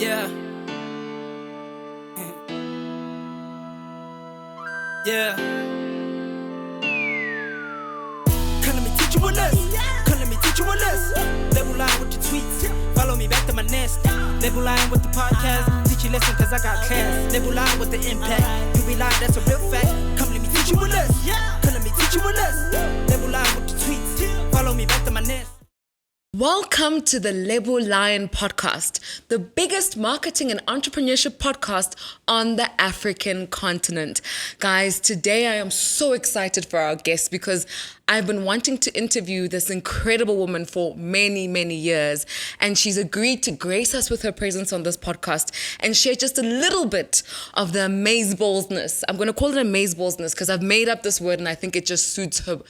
Yeah. Yeah. Come let me teach you a lesson. Come let me teach you a lesson. Lebyane with the tweets. Follow me back to my nest. Lebyane with the podcast. Teach you lesson cause I got class. Lebyane with the impact. You be lying, that's a real fact. Come let me teach you a lesson. Come let me teach you a lesson. Lebyane with the tweets. Follow me back to my nest. Welcome to the Lebyane podcast, the biggest marketing and entrepreneurship podcast on the African continent. Guys, today I am so excited for our guest because I've been wanting to interview this incredible woman for many, many years, and she's agreed to grace us with her presence on this podcast and share just a little bit of the amazeballs-ness. I'm going to call it amazeballs-ness because I've made up this word and I think it just suits her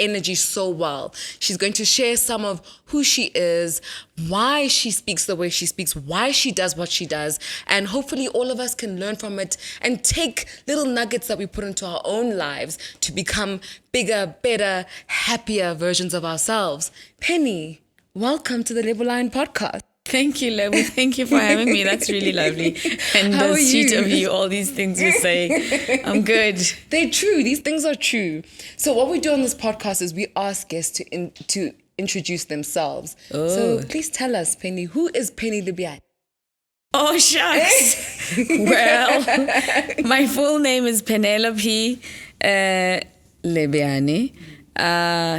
energy so well. She's going to share some of who she is, why she speaks the way she speaks, why she does what she does, and hopefully all of us can learn from it and take little nuggets that we put into our own lives to become bigger, better, happier versions of ourselves. Penny, welcome to the Lebyane podcast. Thank you, Lebo. Thank you for having me. That's really lovely. And How are sweet you? of you, all these things you say. I'm good. They're true. These things are true. So what we do on this podcast is we ask guests to introduce themselves. Oh. So please tell us, Penny, who is Penny Lebyane? Oh, shucks. Well, my full name is Penelope Lebyane.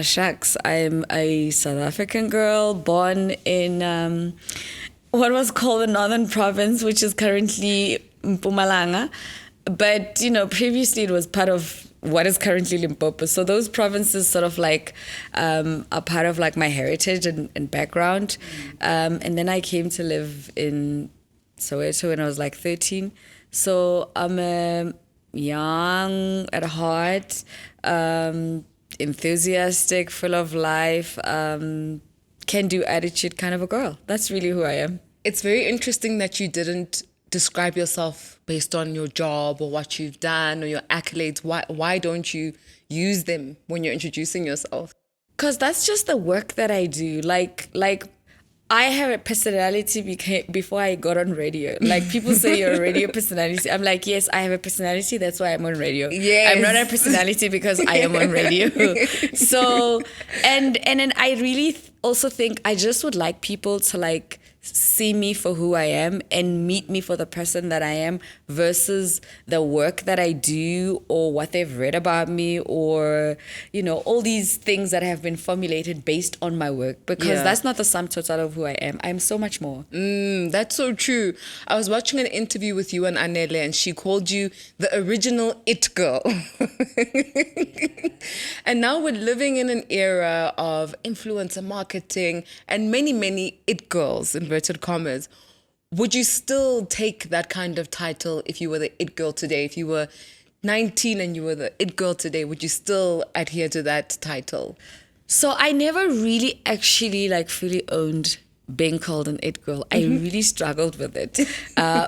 Shucks, I'm a South African girl born in what was called the Northern Province, which is currently Mpumalanga. But, previously it was part of what is currently Limpopo. So those provinces sort of like are part of like my heritage and background. And then I came to live in Soweto when I was like 13. So I'm a young at heart, enthusiastic, full of life, can-do attitude kind of a girl. That's really who I am. It's very interesting that you didn't describe yourself based on your job or what you've done or your accolades. Why don't you use them when you're introducing yourself? Because that's just the work that I do. Like I have a personality before I got on radio. Like people say you're a radio personality. I'm like, yes, I have a personality. That's why I'm on radio. Yes. I'm not a personality because I am on radio. So, and then I really also think I just would like people to like see me for who I am and meet me for the person that I am versus the work that I do or what they've read about me or, all these things that have been formulated based on my work because that's not the sum total of who I am. I'm so much more. That's so true. I was watching an interview with you and Anele and she called you the original it girl. And now we're living in an era of influencer marketing and many, many it girls, inverted commas. Would you still take that kind of title if you were the it girl today? If you were 19 and you were the it girl today, would you still adhere to that title? So I never really actually like fully owned being called an it girl. I really struggled with it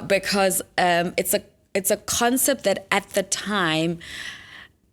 because it's a concept that at the time,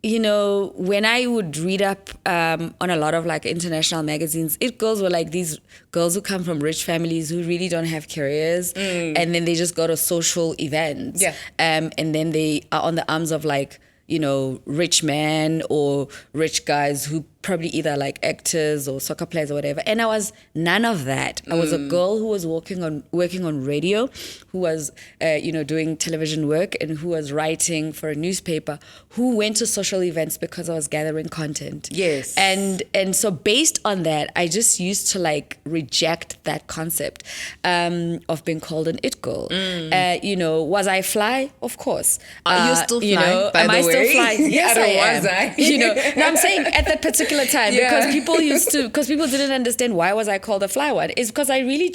when I would read up on a lot of like international magazines, it girls were like these girls who come from rich families who really don't have careers and then they just go to social events. Yeah. And then they are on the arms of like, rich men or rich guys who probably either like actors or soccer players or whatever. And I was none of that. I was a girl who was working on radio, who was, doing television work and who was writing for a newspaper, who went to social events because I was gathering content. Yes. And so based on that, I just used to like reject that concept of being called an it girl. Was I fly? Of course. Are you still fly, by am the I way? still fly? Yes, I am. Was I? No, I'm saying at that particular time because people didn't understand why was I called a fly one. It's because I really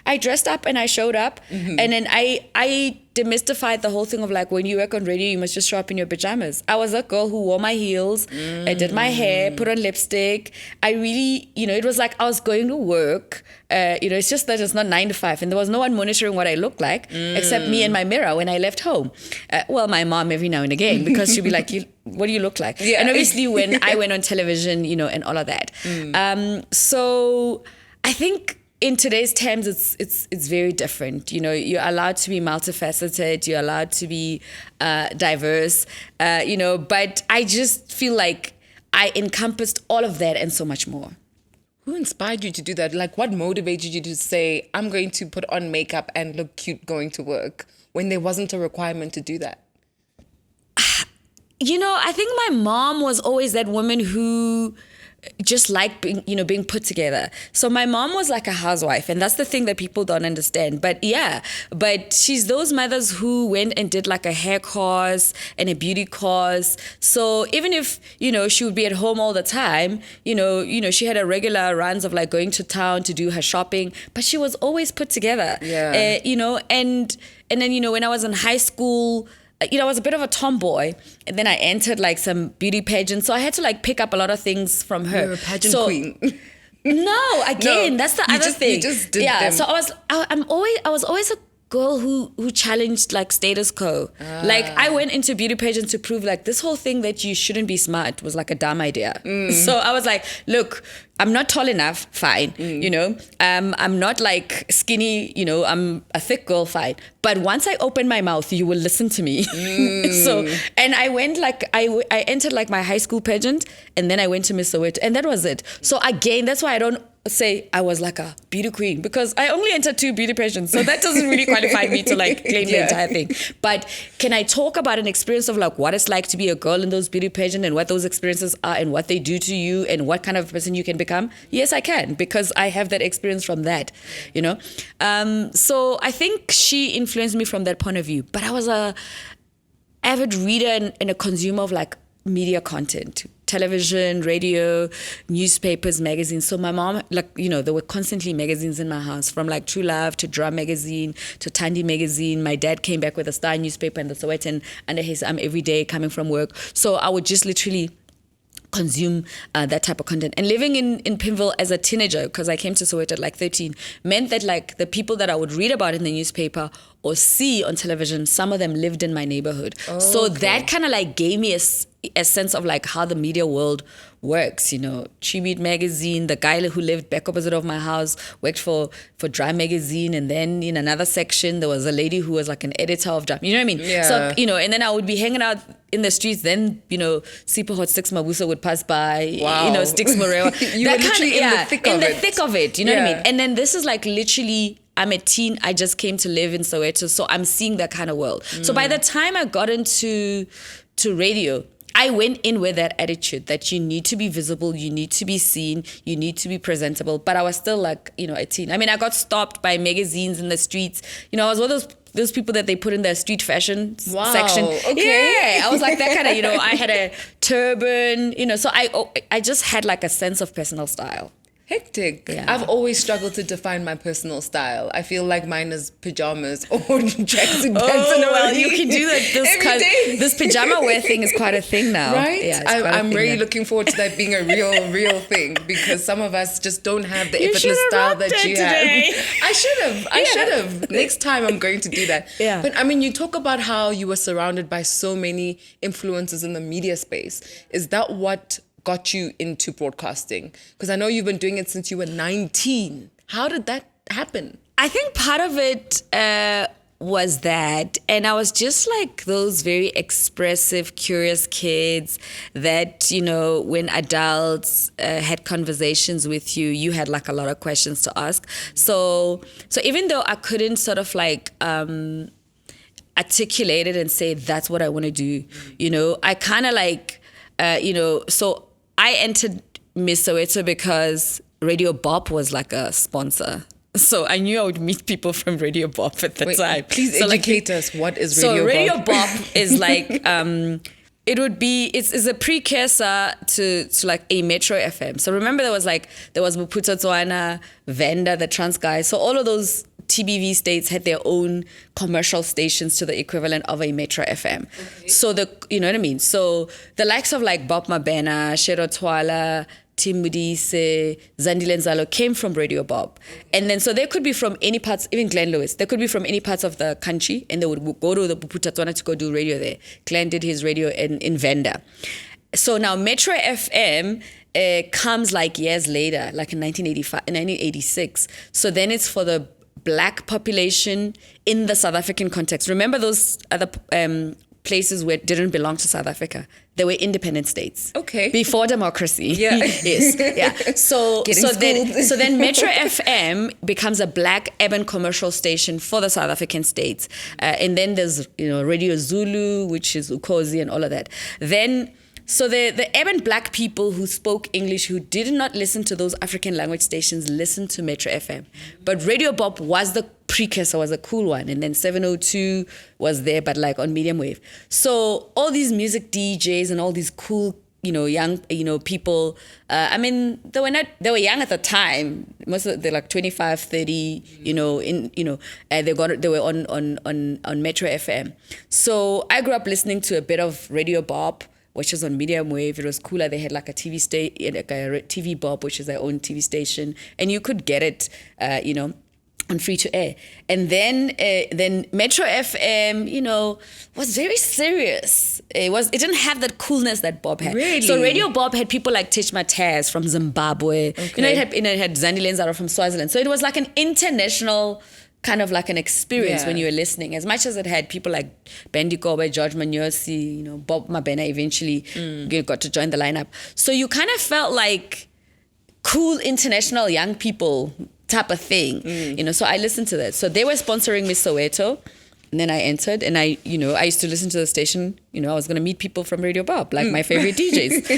I dressed up and I showed up and then I demystified the whole thing of like when you work on radio you must just show up in your pajamas. I was a girl who wore my heels, I did my hair, put on lipstick. I really, it was like I was going to work. It's just that it's not 9 to 5 and there was no one monitoring what I looked like except me and my mirror when I left home. Well, my mom every now and again because she'd be like, what do you look like? Yeah. And obviously when I went on television, and all of that. So I think in today's times, it's very different. You know, you're allowed to be multifaceted. You're allowed to be diverse. You know, but I just feel like I encompassed all of that and so much more. Who inspired you to do that? Like, what motivated you to say, I'm going to put on makeup and look cute going to work, when there wasn't a requirement to do that? You know, I think my mom was always that woman who just liked being put together. So my mom was like a housewife, and that's the thing that people don't understand. But she's those mothers who went and did like a hair course and a beauty course. So even if, you know, she would be at home all the time, you know, she had a regular runs of like going to town to do her shopping, but she was always put together. Yeah. You know, and then, you know, when I was in high school, you know, I was a bit of a tomboy, and then I entered like some beauty pageants. So I had to like pick up a lot of things from her. You're a pageant queen. No, again, that's the other thing. You just did them. So I was always a girl who challenged like status quo. Like I went into beauty pageants to prove like this whole thing that you shouldn't be smart was like a dumb idea. So I was like, look, I'm not tall enough, fine. You know, I'm not like skinny, you know, I'm a thick girl, fine. But once I open my mouth, you will listen to me. So, and I went like, I entered like my high school pageant, and then I went to Miss Soweto, and that was it. So again, that's why I don't say I was like a beauty queen, because I only entered 2 beauty pageants. So that doesn't really qualify me to like claim the entire thing. But can I talk about an experience of like what it's like to be a girl in those beauty pageants and what those experiences are and what they do to you and what kind of person you can become? Yes, I can, because I have that experience from that, you know? So I think she influenced me from that point of view. But I was a avid reader and a consumer of like media content, television, radio, newspapers, magazines. So my mom, like, you know, there were constantly magazines in my house, from like True Love to Drum magazine to Tandy magazine. My dad came back with a Star newspaper and the Sowetan under his arm every day coming from work. So I would just literally consume that type of content. And living in Pimville as a teenager, because I came to Soweto at like 13, meant that like the people that I would read about in the newspaper or see on television, some of them lived in my neighborhood. So that kind of like gave me a sense of like how the media world works, you know. Tribute magazine, the guy who lived back opposite of my house worked for Drum magazine, and then in another section there was a lady who was like an editor of Drum, you know what I mean? Yeah. So, you know, and then I would be hanging out in the streets, then, you know, Sipho Hot Sticks Mabusa would pass by, Wow. you know, Sticks Morewa. You were literally in the thick of it. thick of it, you know what I Yeah. mean? And then this is like literally, I'm a teen, I just came to live in Soweto, so I'm seeing that kind of world. So by the time I got into radio, I went in with that attitude that you need to be visible, you need to be seen, you need to be presentable. But I was still like, you know, a teen. I mean, I got stopped by magazines in the streets. You know, I was one of those people that they put in their street fashion section. Okay. Yeah, I was like that kind of, you know, I had a turban, you know, so I just had like a sense of personal style. Hectic. Yeah. I've always struggled to define my personal style. I feel like mine is pajamas or tracksuit pants. Well, you can do that. Every day. This pajama wear thing is quite a thing now. Right? Yeah, it's quite a I'm thing really now. looking forward to that being a real thing, because some of us just don't have the You effortless should've style rocked that it you today. have. I should have. Next time I'm going to do that. Yeah. But I mean, you talk about how you were surrounded by so many influences in the media space. Is that what got you into broadcasting? Because I know you've been doing it since you were 19. How did that happen? I think part of it was that, and I was just like those very expressive, curious kids that, you know, when adults had conversations with you, you had like a lot of questions to ask. So even though I couldn't sort of like articulate it and say that's what I want to do, you know, I kind of like, you know, so I entered Miss Soweto because Radio Bop was like a sponsor. So I knew I would meet people from Radio Bop at the time. Please so educate us. What is Radio Bop? So Radio Bop is like, it would be, it's a precursor to like a Metro FM. So remember there was Maputo Tswana, Venda, the Trans guys. So all of those TBV states had their own commercial stations to the equivalent of a Metro FM. Okay. So you know what I mean? So the likes of like Bob Mabena, Shero Twala, Tim Mudise, Zandile Nzalo came from Radio Bob. And then so they could be from any parts, even Glenn Lewis, they could be from any parts of the country, and they would go to the Puputa Tswana to go do radio there. Glenn did his radio in Venda. So now Metro FM comes like years later, like in 1986. So then it's for the black population in the South African context. Remember those other places where it didn't belong to South Africa? They were independent states. Okay. Before democracy. Yeah. Yes. Yeah. So then Metro FM becomes a black urban commercial station for the South African states. And then there's, Radio Zulu, which is Ukhozi and all of that. Then so the urban black people who spoke English, who did not listen to those African language stations, listened to Metro FM. But Radio Bop was the precursor, was a cool one. And then 702 was there, but like on medium wave. So all these music DJs and all these cool, young, people, they were young at the time. Most of they're like 25, 30, they were on Metro FM. So I grew up listening to a bit of Radio Bop, which was on medium wave. It was cooler. They had like a TV TV Bop, which is their own TV station, and you could get it, on free to air. And then Metro FM, was very serious. It didn't have that coolness that Bob had. Really? So Radio Bob had people like Tish Mataz from Zimbabwe. Okay. It had Zandi Lenzaro from Swaziland. So it was like an international kind of like an experience when you were listening, as much as it had people like Bendy Kobe, George Manyosi, Bob Mabena eventually got to join the lineup. So you kind of felt like cool international young people type of thing, so I listened to that. So they were sponsoring Miss Soweto. And then I entered, and I used to listen to the station. I was going to meet people from Radio Bob, like my favorite DJs,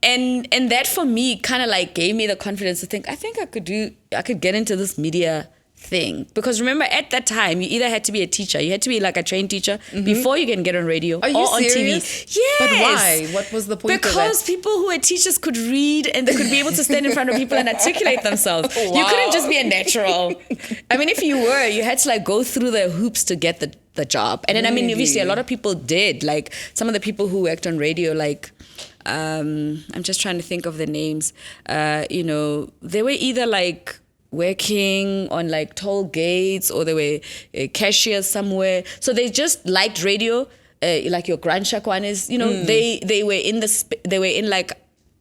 and that for me kind of like gave me the confidence to think, I think I could get into this media thing. Because remember, at that time, you either had to be a teacher, you had to be like a trained teacher before you can get on radio or on serious? TV. Yes. But why? What was the point of that? Because people who were teachers could read and they could be able to stand in front of people and articulate themselves. Wow. You couldn't just be a natural. I mean, if you were, you had to like go through the hoops to get the job. And then, obviously a lot of people did. Like some of the people who worked on radio, like, I'm just trying to think of the names. They were either like working on like toll gates, or they were cashiers somewhere. So they just liked radio, like your Grand Shakwan is. They were in like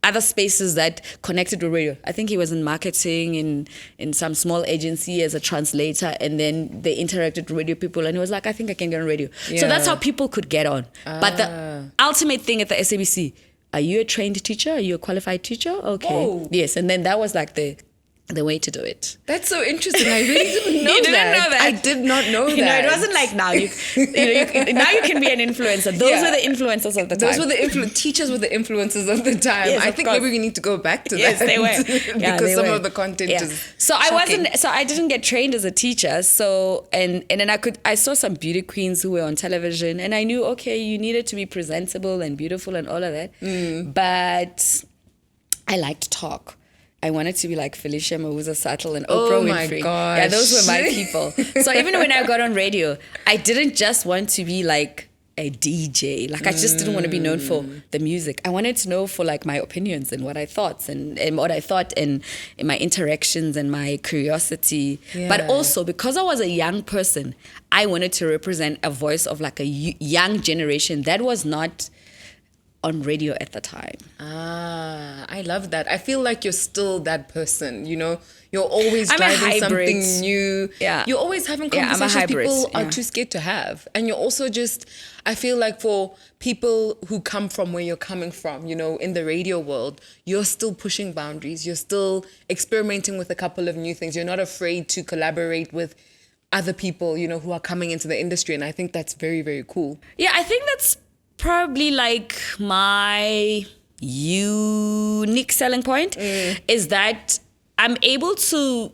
other spaces that connected with radio. I think he was in marketing in some small agency as a translator, and then they interacted with radio people, and he was like, I think I can get on radio. Yeah. So that's how people could get on. But the ultimate thing at the SABC, are you a trained teacher? Are you a qualified teacher? Okay. Whoa. Yes, and then that was like the way to do it. That's so interesting. I really didn't know You didn't that. know that? I did not know that. It wasn't like now. Now you can be an influencer. Those were the influencers of the time. Those were the teachers were the influencers of the time. Yes, I of think course. maybe we need to go back to Yes, that. they were. because they some were. of the content is So shocking. I didn't get trained as a teacher. So and then I saw some beauty queens who were on television, and I knew, okay, you needed to be presentable and beautiful and all of that. But I liked to talk. I wanted to be like Felicia Mawuza Sattel and Oprah Winfrey. My gosh. Yeah, those were my people. So even when I got on radio, I didn't just want to be like a DJ. Like I just didn't want to be known for the music. I wanted to know for like my opinions and what I thought and what I thought and my interactions and my curiosity. Yeah. But also because I was a young person, I wanted to represent a voice of like a young generation that was not on radio at the time. I love that. I feel like you're still that person, You're always driving something new. Yeah. You're always having Yeah, I'm a conversations hybrid. people are Yeah. too scared to have. And you're also I feel like for people who come from where you're coming from, in the radio world, you're still pushing boundaries. You're still experimenting with a couple of new things. You're not afraid to collaborate with other people, who are coming into the industry. And I think that's very, very cool. Yeah, I think that's probably like my unique selling point is that I'm able to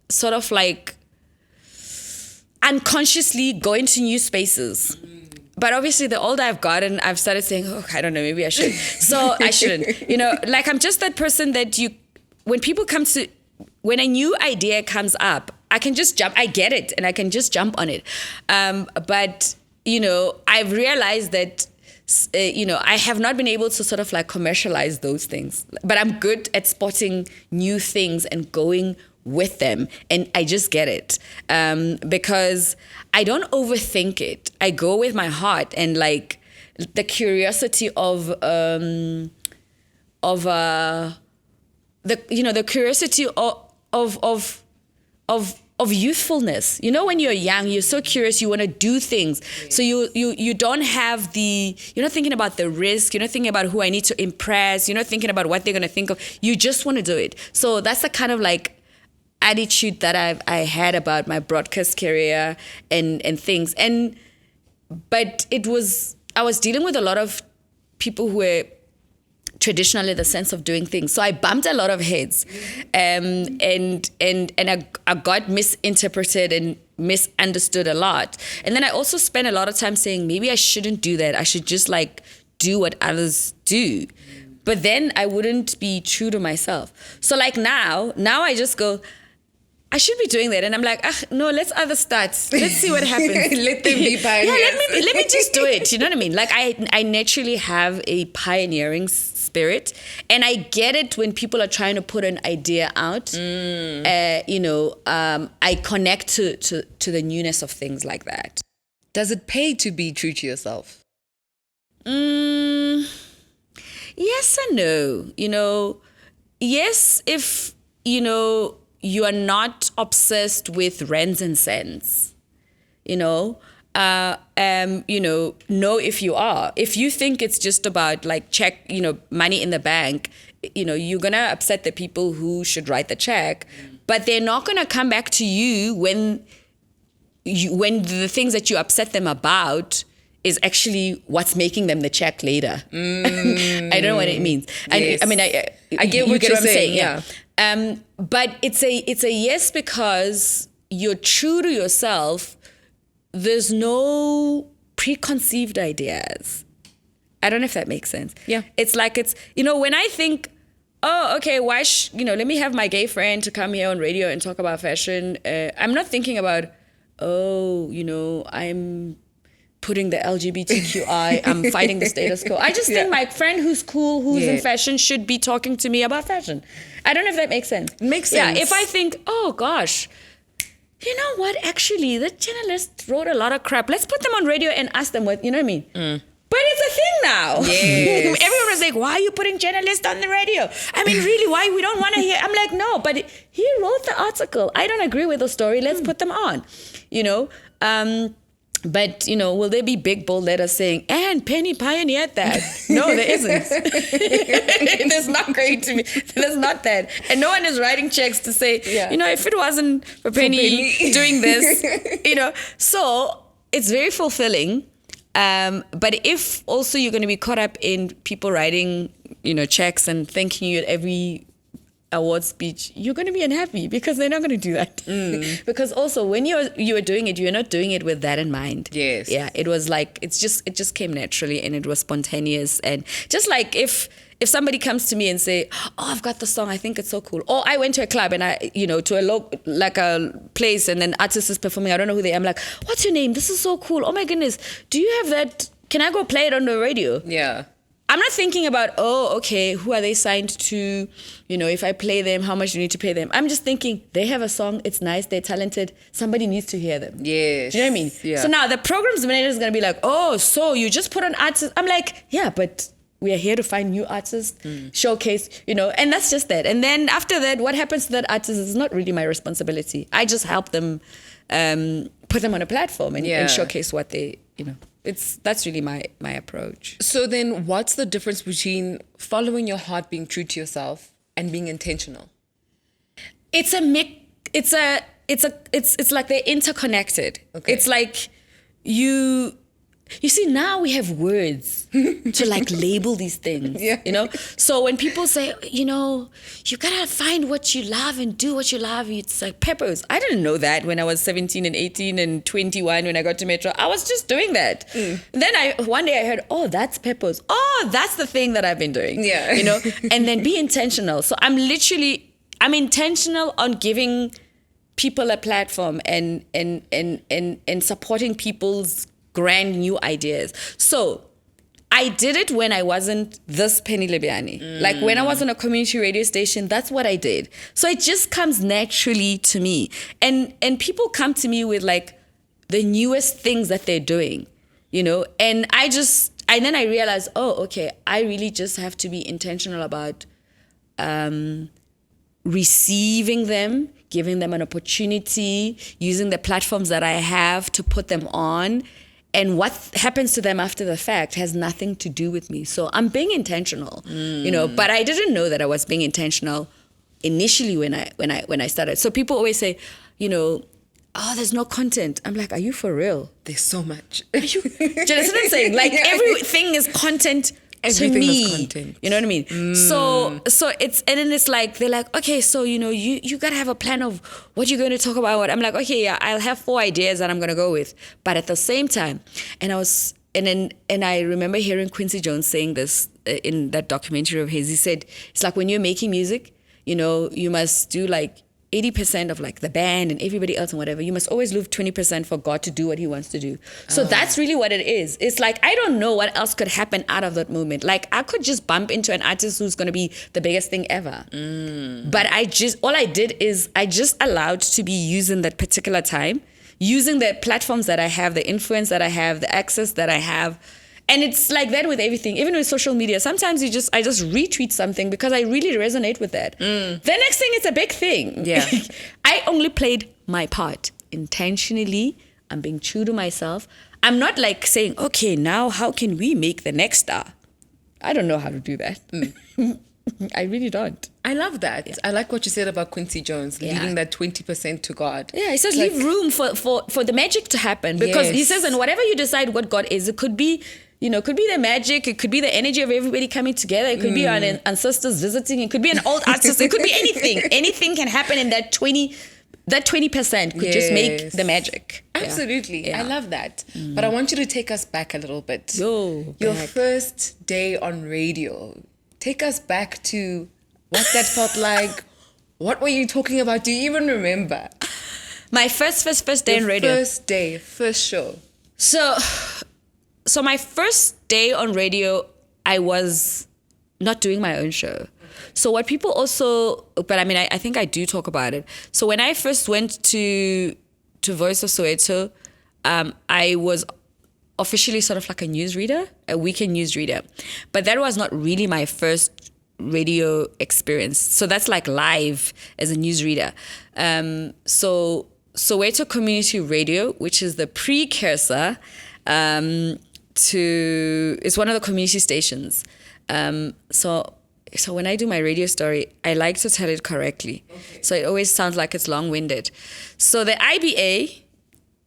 sort of like unconsciously go into new spaces. But obviously the older I've gotten, I've started saying, I don't know, maybe I should. So I shouldn't. Like I'm just that person that when a new idea comes up, I can just jump, I get it, and I can just jump on it. But I've realized that, I have not been able to sort of like commercialize those things, but I'm good at spotting new things and going with them. And I just get it because I don't overthink it. I go with my heart and like the curiosity of the curiosity of youthfulness. You know, when you're young, you're so curious, you want to do things. So you don't have you're not thinking about the risk, you're not thinking about who I need to impress, you're not thinking about what they're going to think of. You just want to do it. So that's the kind of like attitude that I had about my broadcast career and things. But I was dealing with a lot of people who were traditionally the sense of doing things. So I bumped a lot of heads, and I got misinterpreted and misunderstood a lot. And then I also spent a lot of time saying, maybe I shouldn't do that. I should just like do what others do. But then I wouldn't be true to myself. So like now I just go, I should be doing that. And I'm like, no, let's other start. Let's see what happens. Let them be pioneers. Yeah, let me just do it. You know what I mean? Like I naturally have a pioneering spirit, and I get it when people are trying to put an idea out. I connect to the newness of things like that. Does it pay to be true to yourself? Yes and no. You know, yes, if, you know, you are not obsessed with rands and cents, no, if you are. If you think it's just about like check, money in the bank, you're going to upset the people who should write the check, but they're not going to come back to you when the things that you upset them about is actually what's making them the check later. I don't know what it means. Yes. I get what you're saying. Yeah. But it's a yes because you're true to yourself. There's no preconceived ideas. I don't know if that makes sense. Yeah. It's like when I think, oh, okay, why let me have my gay friend to come here on radio and talk about fashion. I'm not thinking about, I'm putting the LGBTQI, I'm fighting the status quo. I just think my friend who's cool, who's in fashion, should be talking to me about fashion. I don't know if that makes sense. Makes sense. Yeah, if I think, oh gosh, you know what, actually, the journalist wrote a lot of crap. Let's put them on radio and ask them what, you know what I mean? But it's a thing now. Yes. Everyone was like, why are you putting journalists on the radio? I mean, really, why? We don't want to hear. I'm like, no, but he wrote the article. I don't agree with the story. Let's put them on, But, will there be big bold letters saying, and Penny pioneered that? No, there isn't. There's not going to be. There's not that. And no one is writing checks to say, if it wasn't for Penny doing this, So it's very fulfilling. But if also you're going to be caught up in people writing, checks and thanking you at every award speech, you're going to be unhappy because they're not going to do that. Because also when you were doing it, you're not doing it with that in mind. Yes. Yeah. It was like, it just came naturally and it was spontaneous. And just like if somebody comes to me and say, oh, I've got the song, I think it's so cool. Or I went to a club and to a place and then artist is performing, I don't know who they are. I'm like, what's your name? This is so cool. Oh my goodness. Do you have that? Can I go play it on the radio? Yeah. I'm not thinking about, oh, okay, who are they signed to? If I play them, how much do you need to pay them? I'm just thinking, they have a song, it's nice, they're talented, somebody needs to hear them. Yes. Do you know what I mean? Yeah. So now the program's manager is going to be like, oh, so you just put on artists. I'm like, yeah, but we are here to find new artists, showcase, and that's just that. And then after that, what happens to that artist is not really my responsibility. I just help them put them on a platform and showcase what they, that's really my approach. So then what's the difference between following your heart, being true to yourself, and being intentional? It's a mix. It's like they're interconnected. Okay. It's like you see, now we have words to like label these things, So when people say, you gotta find what you love and do what you love, it's like peppers. I didn't know that when I was 17 and 18 and 21 when I got to Metro. I was just doing that. Then one day I heard, oh, that's peppers. Oh, that's the thing that I've been doing. Yeah. And then be intentional. So I'm intentional on giving people a platform and supporting people's grand new ideas. So I did it when I wasn't this Penny Lebyane. Like when I was on a community radio station, that's what I did. So it just comes naturally to me. And people come to me with like the newest things that they're doing, and I then I realized, oh, okay, I really just have to be intentional about receiving them, giving them an opportunity, using the platforms that I have to put them on. And what happens to them after the fact has nothing to do with me. So I'm being intentional, but I didn't know that I was being intentional initially when I started. So people always say, oh, there's no content. I'm like, are you for real? There's so much. Do you understand what I'm saying? Like everything is content. Everything to me, is content. You know what I mean? So it's, and then it's like, they're like, okay, so, you got to have a plan of what you're going to talk about. I'm like, okay, yeah, I'll have 4 ideas that I'm going to go with. But at the same time, and I remember hearing Quincy Jones saying this in that documentary of his. He said, it's like when you're making music, you must do like 80% of like the band and everybody else and whatever. You must always leave 20% for God to do what he wants to do. So that's really what it is. It's like, I don't know what else could happen out of that moment. Like I could just bump into an artist who's going to be the biggest thing ever. But all I did is I just allowed to be using that particular time, using the platforms that I have, the influence that I have, the access that I have. And it's like that with everything, even with social media. Sometimes I just retweet something because I really resonate with that. The next thing is a big thing. Yeah. I only played my part intentionally. I'm being true to myself. I'm not like saying, okay, now how can we make the next star? I don't know how to do that. I really don't. I love that. Yeah. I like what you said about Quincy Jones, leaving that 20% to God. Yeah, he says leave room for the magic to happen. Because he says, and whatever you decide what God is, it could be, it could be the magic, it could be the energy of everybody coming together, it could be our ancestors visiting, it could be an old artist, it could be anything. Anything can happen in that 20%. That 20% could just make the magic. Absolutely. Yeah. I love that. But I want you to take us back a little bit. Your first day on radio. Take us back to what that felt like. What were you talking about? Do you even remember? My first day on radio. First show. So my first day on radio, I was not doing my own show. So what people also, but I mean, I think I do talk about it. So when I first went to Voice of Soweto, I was officially sort of like a newsreader, a weekend newsreader. But that was not really my first radio experience. So that's like live as a newsreader. So Soweto Community Radio, which is the precursor it's one of the community stations. So when I do my radio story, I like to tell it correctly. Okay. So it always sounds like it's long-winded. So the IBA,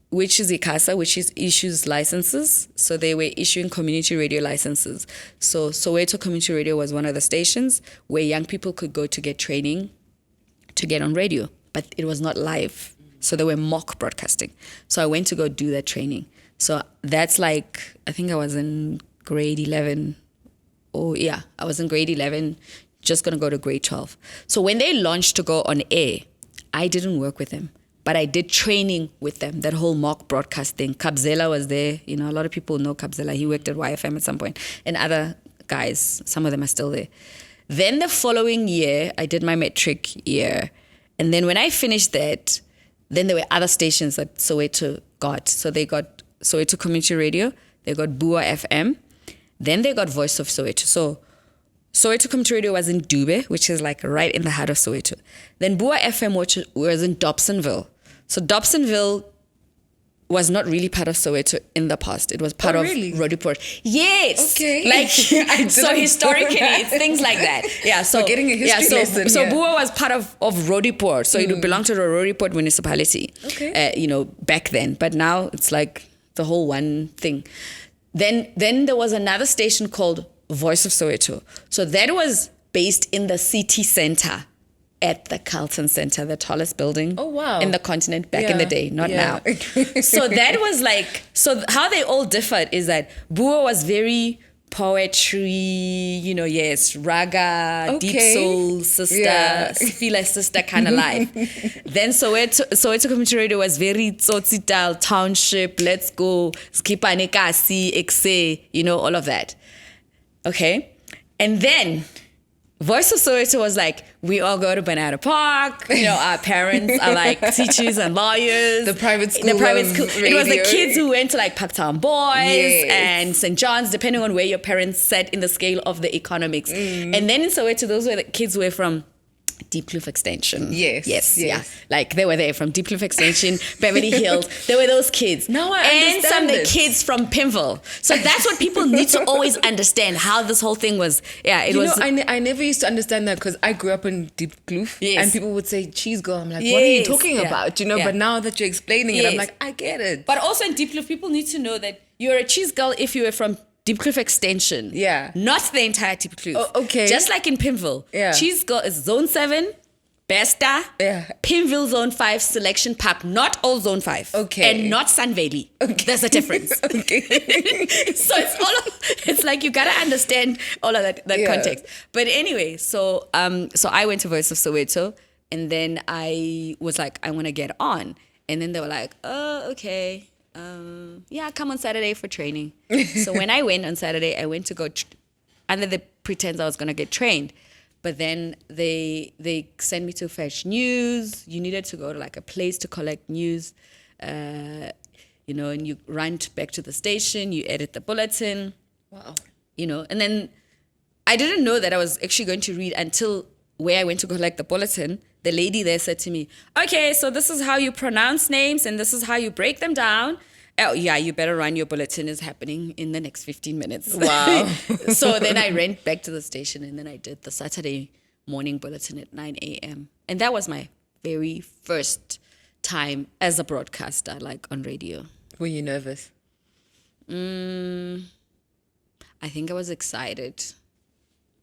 which is ICASA, which issues licenses. So they were issuing community radio licenses. So Soweto Community Radio was one of the stations where young people could go to get training to get on radio. But it was not live. So they were mock broadcasting. So I went to go do that training. So that's like, I think I was in grade 11. Oh, yeah, I was in grade 11, just going to go to grade 12. So when they launched to go on air, I didn't work with them, but I did training with them, that whole mock broadcast thing. Kabzela was there. A lot of people know Kabzela. He worked at YFM at some point. And other guys, some of them are still there. Then the following year, I did my metric year. And then when I finished that, then there were other stations that Soweto got. So they got Soweto Community Radio, they got Bua FM, then they got Voice of Soweto. So Soweto Community Radio was in Dube, which is like right in the heart of Soweto. Then Bua FM, which was in Dobsonville. So Dobsonville was not really part of Soweto in the past. It was part of Roodepoort. Yes. Okay. Like, so historically, it's things like that. Yeah. So we're getting a history lesson. So Bua was part of Roodepoort. So it belonged to the Roodepoort municipality. Okay. Back then. But now it's like the whole one thing. Then there was another station called Voice of Soweto. So that was based in the city center at the Carlton Center, the tallest building in the continent back in the day, not now. So that was like, so how they all differed is that Bua was very poetry, yes, raga, deep soul sister, feel sister kind of life. Then Soweto Community Radio was very tsotsital, township, let's go, skipane kasi, exe, all of that. Okay. And then Voice of Soweto was like, we all go to Banana Park. You know, our parents are like teachers and lawyers. The private school. It was the radio. kids who went to like Parktown Boys Yes. and St. John's, depending on where your parents sat in the scale of the economics. And then in Soweto, those were the kids who were from Deep Kloof Extension. Yes. Yeah. Like they were there from Deep Kloof Extension, Beverly Hills. There were those kids. Now I And understand some of the this. kids from Pimville. So that's what people need to always understand, how this whole thing was. Yeah, it You was. know, I never used to understand that because I grew up in Deep Kloof, Yes. and people would say cheese girl. I'm like, what are you Yes, talking yeah, about? You know, yeah. but now that you're explaining it, I'm Yes. like, I get it. But also in Deep Kloof, people need to know that you're a cheese girl if you were from Deep Kloof Extension. Yeah. Not the entire Deep Kloof. Oh, okay. Just like in Pimville. Yeah. Cheese girl is Zone 7, Besta, Yeah. Pimville Zone 5 Selection Park, not all Zone 5. Okay. And not Sun Valley. Okay. There's a difference. Okay. So it's like you gotta understand all of that Yeah. context. But anyway, so I went to Voice of Soweto, and then I was like, I want to get on, and then they were like, oh, okay, yeah, come on Saturday for training. So when I went on Saturday, I went to go under the pretense I was gonna get trained. But then they sent me to fetch news. You needed to go to like a place to collect news, you know, and you run back to the station, you edit the bulletin. Wow. You know, and then I didn't know that I was actually going to read until where I went to collect the bulletin. The lady there said to me, okay, so this is how you pronounce names and this is how you break them down. Oh, yeah, you better run. Your bulletin is happening in the next 15 minutes. Wow. So then I ran back to the station and then I did the Saturday morning bulletin at 9 a.m. And that was my very first time as a broadcaster, like on radio. Were you nervous? I think I was excited.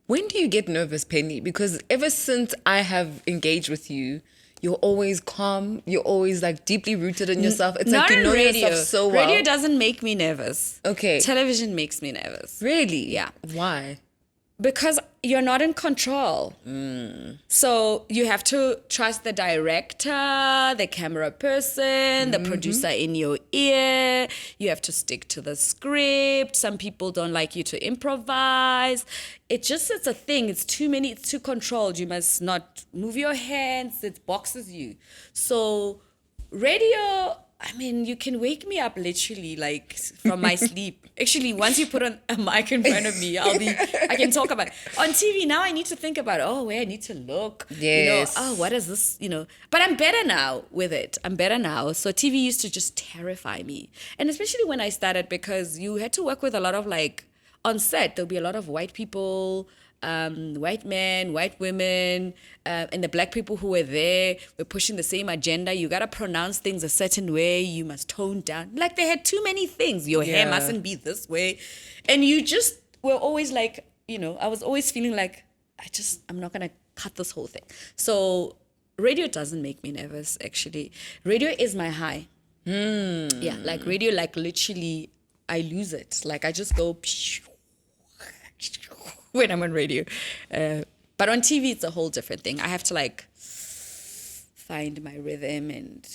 When do you get nervous, Penny? Because ever since I have engaged with you, you're always calm. You're always like deeply rooted in yourself. It's Not like you on know radio. yourself so well. Radio doesn't make me nervous. Okay. Television makes me nervous. Really? Yeah. Why? Because you're not in control. So you have to trust the director, the camera person, the producer in your ear. You have to stick to the script. Some people don't like you to improvise. It's a thing. It's too controlled. You must not move your hands. It boxes you. So radio, I mean, you can wake me up literally like from my sleep. Actually, once you put on a mic in front of me, I can talk about it. On TV now, I need to think about, where I need to look. Yes. You know, what is this, But I'm better now with it. I'm better now. So TV used to just terrify me. And especially when I started, because you had to work with a lot of on set, there'll be a lot of white people, white men, white women, and the black people who were there were pushing the same agenda. You gotta pronounce things a certain way. You must tone down. Like they had too many things. Your hair Yeah. mustn't be this way, and you just were always like, I was always feeling like I'm not gonna cut this whole thing. So radio doesn't make me nervous. Actually, radio is my high. Yeah, like radio, like literally, I lose it. Like I just go. When I'm on radio. But on TV, it's a whole different thing. I have to find my rhythm and,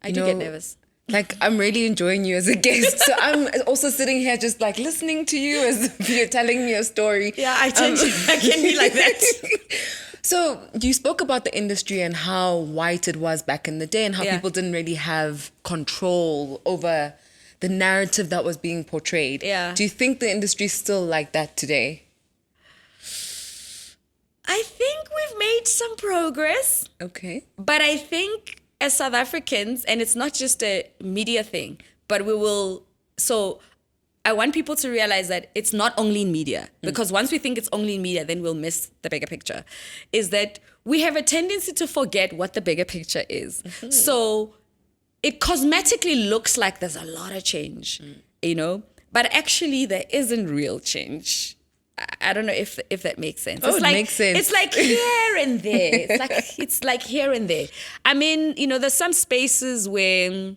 I do get nervous. Like, I'm really enjoying you as a guest. So I'm also sitting here just listening to you as if you're telling me a story. Yeah, I can be like that. So you spoke about the industry and how white it was back in the day and how Yeah. people didn't really have control over the narrative that was being portrayed. Yeah. Do you think the industry is still like that today? I think we've made some progress, Okay. but I think as South Africans, and it's not just a media thing, but so I want people to realize that it's not only in media, because once we think it's only in media, then we'll miss the bigger picture, is that we have a tendency to forget what the bigger picture is. So it cosmetically looks like there's a lot of change, but actually there isn't real change. I don't know if that makes sense. Oh, it makes sense. It's like here and there. It's like here and there. I mean, there's some spaces where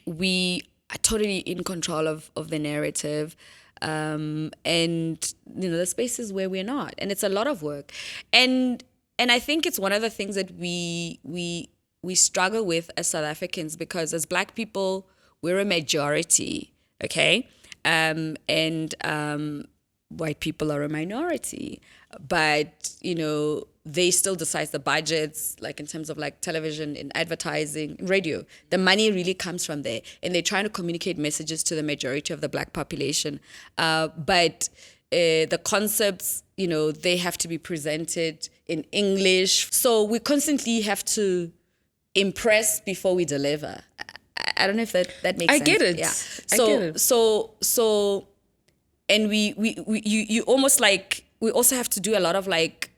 we are totally in control of the narrative, and the spaces where we're not, and it's a lot of work, and I think it's one of the things that we struggle with as South Africans, because as Black people, we're a majority, okay? white people are a minority, but they still decide the budgets, like in terms of like television and advertising, radio. The money really comes from there, and they're trying to communicate messages to the majority of the black population. But the concepts, they have to be presented in English. So we constantly have to impress before we deliver. I don't know if that makes sense. I get it. Yeah. I get it. So, and you almost like, we also have to do a lot of like,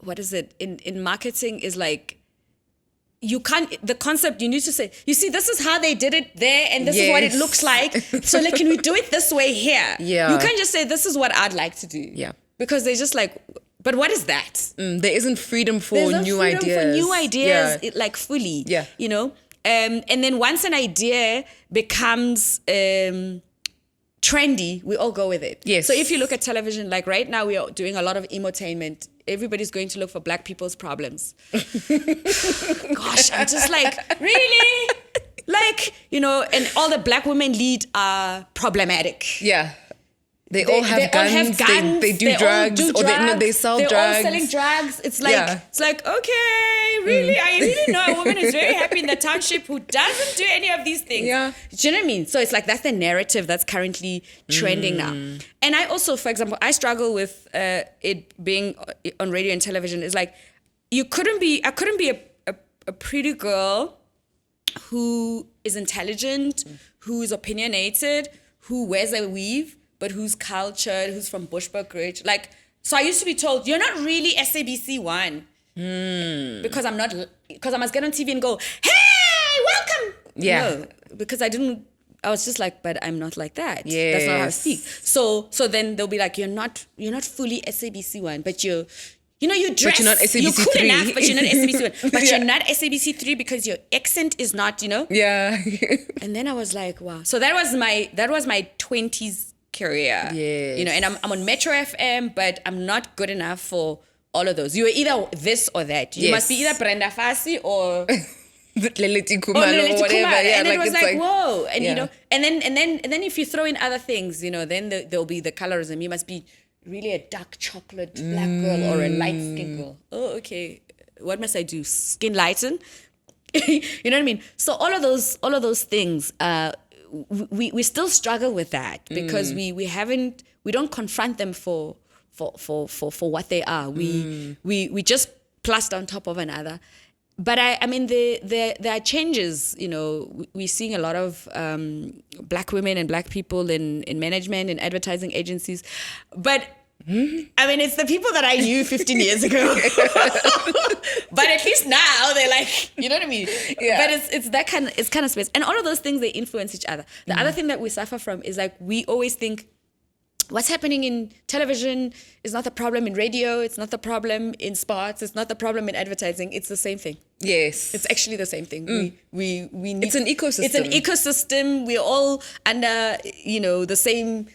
what is it in marketing is like, you can't, the concept, you need to say, you see, this is how they did it there, and this is what it looks like. So like, can we do it this way here? Yeah. You can't just say, this is what I'd like to do. Yeah. Because they're just like, but what is that? There ised freedom for There's no new freedom ideas. for new ideas, Yeah. like fully. Yeah. And then once an idea becomes trendy, we all go with it. Yes. So if you look at television, like right now, we are doing a lot of emotainment. Everybody's going to look for black people's problems. Gosh, I'm just like, really? Like, and all the black women lead are problematic. Yeah. They all have guns. They do drugs. They sell drugs. They're all selling drugs. It's like, okay, really? I really know a woman who's very happy in the township who doesn't do any of these things. Yeah. Do you know what I mean? So it's like, that's the narrative that's currently trending now. And I also, for example, I struggle with it being on radio and television. It's like, I couldn't be a pretty girl who is intelligent, who's opinionated, who wears a weave, but who's cultured, who's from Bushbuckridge. Like, so I used to be told, you're not really SABC 1. Because I must get on TV and go, hey, welcome. Yeah. No, because I was just like, but I'm not like that. Yes. That's not how I speak. So then they'll be like, you're not fully SABC 1, but you dress. But you're not SABC you're cool 3. enough, but you're not SABC 1. But Yeah. you're not SABC 3 because your accent is not, Yeah. And then I was like, wow. So that was my 20s career. Yes. And I'm on Metro FM, but I'm not good enough for all of those. You were either this or that. You must be either Brenda Fassie or Leleti or Kumalo Leleti or whatever. Kumar. Yeah, And it was it's like, whoa. And yeah. and then if you throw in other things, then there'll be the colorism. You must be really a dark chocolate black girl or a light skin girl. Oh, okay. What must I do? Skin lighten? You know what I mean? So all of those things, we still struggle with that because we don't confront them for what they are. We just plaster on top of another. But I mean, there are changes. We're seeing a lot of black women and black people in management and advertising agencies. But I mean, it's the people that I knew 15 years ago. But at least now they're like, you know what I mean? Yeah. But it's kind of space. And all of those things, they influence each other. The other thing that we suffer from is like, we always think what's happening in television is not the problem in radio. It's not the problem in sports. It's not the problem in advertising. It's the same thing. Yes. It's actually the same thing. We need. It's an ecosystem. It's an ecosystem. We're all under, the same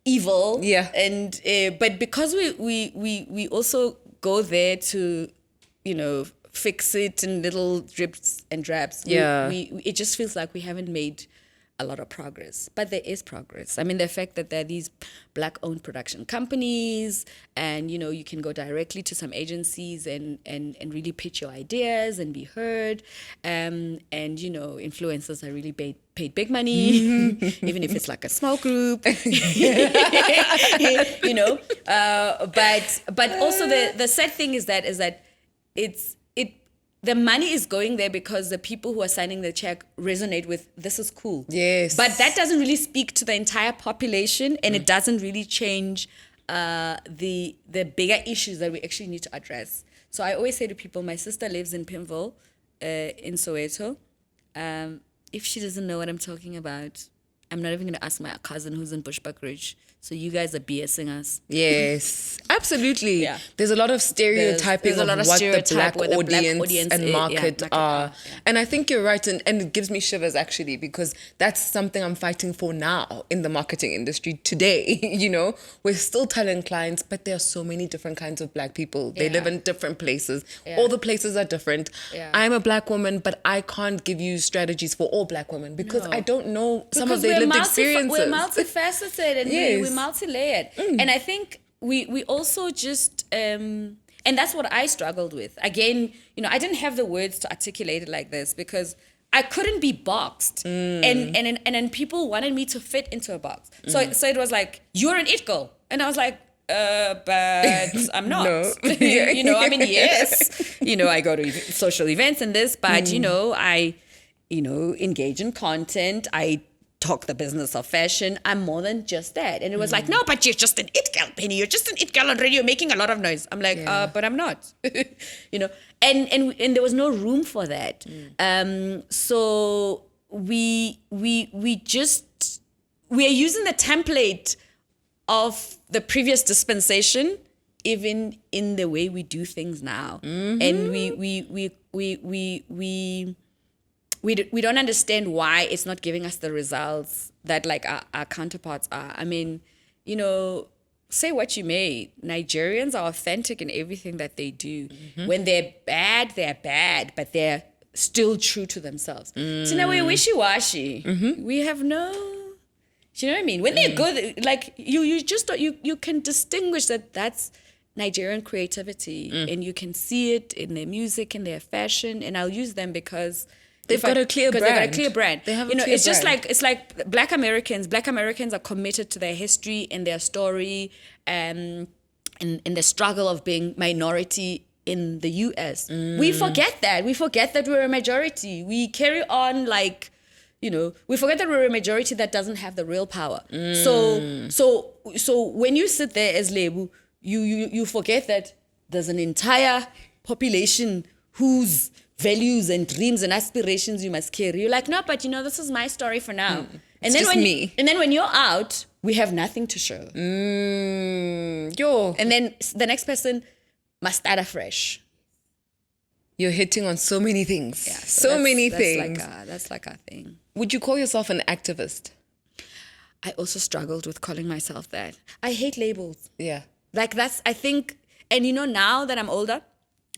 evil. Yeah. And but because we also go there to, fix it in little drips and drabs. Yeah. It just feels like we haven't made a lot of progress, but there is progress. I mean, the fact that there are these black-owned production companies, and you can go directly to some agencies and really pitch your ideas and be heard, and influencers are really paid big money, even if it's like a small group, but also the sad thing is that the money is going there because the people who are signing the check resonate with, this is cool. Yes. But that doesn't really speak to the entire population, and it doesn't really change the bigger issues that we actually need to address. So I always say to people, my sister lives in Pimville, in Soweto. If she doesn't know what I'm talking about, I'm not even going to ask my cousin who's in Bushbuckridge So you guys are BSing us. Yes, absolutely. Yeah. There's a lot of stereotyping There's a lot of of what stereotype the where black the black audience audience and is- market are. yeah. And I think you're right. And it gives me shivers, actually, because that's something I'm fighting for now in the marketing industry today. You know, we're still telling clients, but there are so many different kinds of black people. They live Yeah. in different places. Yeah. All the places are different. Yeah. I'm a black woman, but I can't give you strategies for all black women because I don't know some of Because their lived We're experiences. multifaceted and Yes. we're multi-layered. And I think we also just and that's what I struggled with. Again, you know, I didn't have the words to articulate it like this because I couldn't be boxed. And then people wanted me to fit into a box. So it was like, you're an it girl. And I was like, but I'm not. No. You know, I mean, yes, you know, I go to social events and this, but you know, I engage in content. I talk the business of fashion. I'm more than just that. And it was like, no, but you're just an it girl, Penny. You're just an it girl already. You're making a lot of noise. I'm like, but I'm not. You know, and there was no room for that. So we are using the template of the previous dispensation, even in the way we do things now. And we don't understand why it's not giving us the results that like our counterparts are. I mean, you know, say what you may, Nigerians are authentic in everything that they do. When they're bad, but they're still true to themselves. So now we're wishy-washy. We have no, do you know what I mean? When they're good, like you can distinguish that that's Nigerian creativity, and you can see it in their music and their fashion. And I'll use them because They've got a clear brand. They've got a clear brand. They have a you know, clear it's just brand. like, it's like Black Americans. Black Americans are committed to their history and their story, and the struggle of being minority in the US. We forget that. We forget that we're a majority. We carry on like, you know, we forget that we're a majority that doesn't have the real power. So when you sit there as Lebo, you forget that there's an entire population whose values and dreams and aspirations you must carry. You're like, no, but you know, this is my story for now. It's just me. And then when you're out, we have nothing to show. Yo. And then the next person must start afresh. You're hitting on so many things. Yeah, so many things. That's like our thing. Would you call yourself an activist? I also struggled with calling myself that. I hate labels. Yeah. Like that's, I think, and you know, now that I'm older,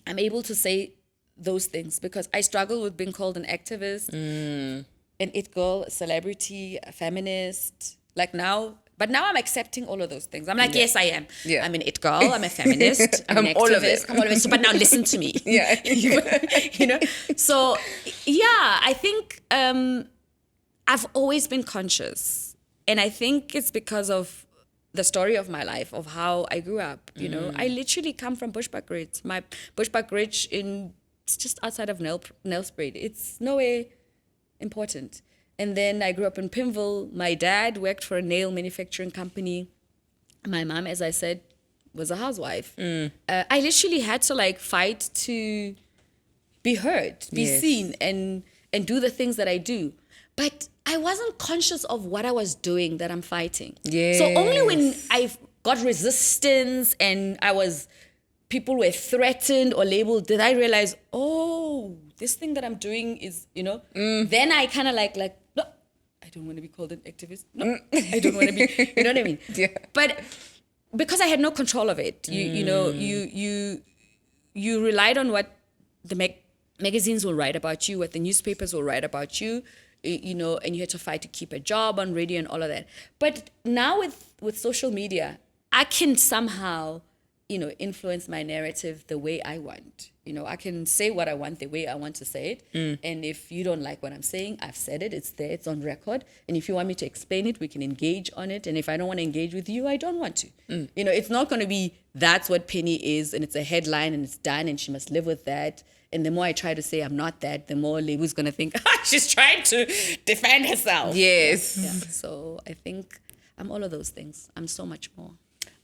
I'm able to say those things because I struggle with being called an activist, an it girl, a celebrity, a feminist. Like now, but now I'm accepting all of those things. I'm like, yes, I am. Yeah. I'm an it girl. I'm a feminist. I'm an activist. all of it. I'm all of it. So, but now listen to me. Yeah. You know. So, yeah, I think I've always been conscious, and I think it's because of the story of my life, of how I grew up. You know, I literally come from Bushbuck Ridge. My Bushbuck Ridge it's just outside of Nelspruit. It's nowhere important. And then I grew up in Pimville. My dad worked for a nail manufacturing company. My mom, as I said, was a housewife. I literally had to like fight to be heard, be seen, and do the things that I do. But I wasn't conscious of what I was doing that I'm fighting. Yes. So only when I got resistance and people were threatened or labeled, did I realize, oh, this thing that I'm doing is, you know, then I kind of like, no, I don't want to be called an activist. No, I don't want to be, you know what I mean? Yeah. But because I had no control of it, you know, you relied on what the magazines will write about you, what the newspapers will write about you, you know, and you had to fight to keep a job on radio and all of that. But now with social media, I can somehow, you know, influence my narrative the way I want. You know, I can say what I want the way I want to say it. And if you don't like what I'm saying, I've said it, it's there, it's on record. And if you want me to explain it, we can engage on it. And if I don't want to engage with you, I don't want to. You know, it's not going to be, that's what Penny is, and it's a headline and it's done and she must live with that. And the more I try to say I'm not that, the more Lebo's going to think, she's trying to defend herself. Yes. Yeah. So I think I'm all of those things. I'm so much more.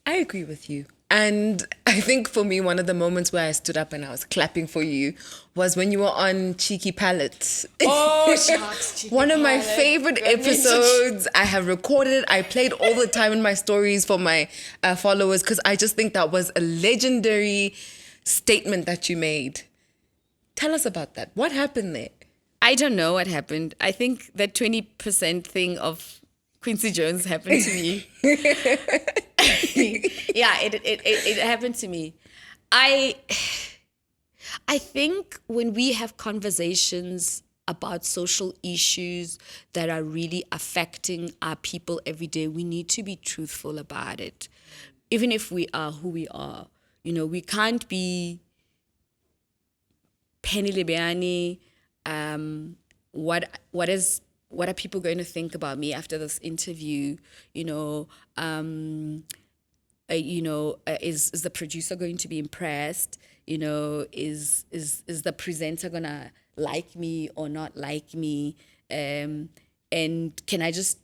I agree with you. And I think for me, one of the moments where I stood up and I was clapping for you was when you were on Cheeky Palette. Oh, shucks. Cheeky One of my Palette. favorite episodes. I have recorded it. I played all the time in my stories for my followers because I just think that was a legendary statement that you made. Tell us about that. What happened there? I don't know what happened. I think that 20% thing of Quincy Jones happened to me. Yeah, it happened to me. I think when we have conversations about social issues that are really affecting our people every day, we need to be truthful about it. Even if we are who we are, we can't be Penny Lebyane. What are people going to think about me after this interview? Is the producer going to be impressed? Is the presenter gonna like me or not like me? And can I just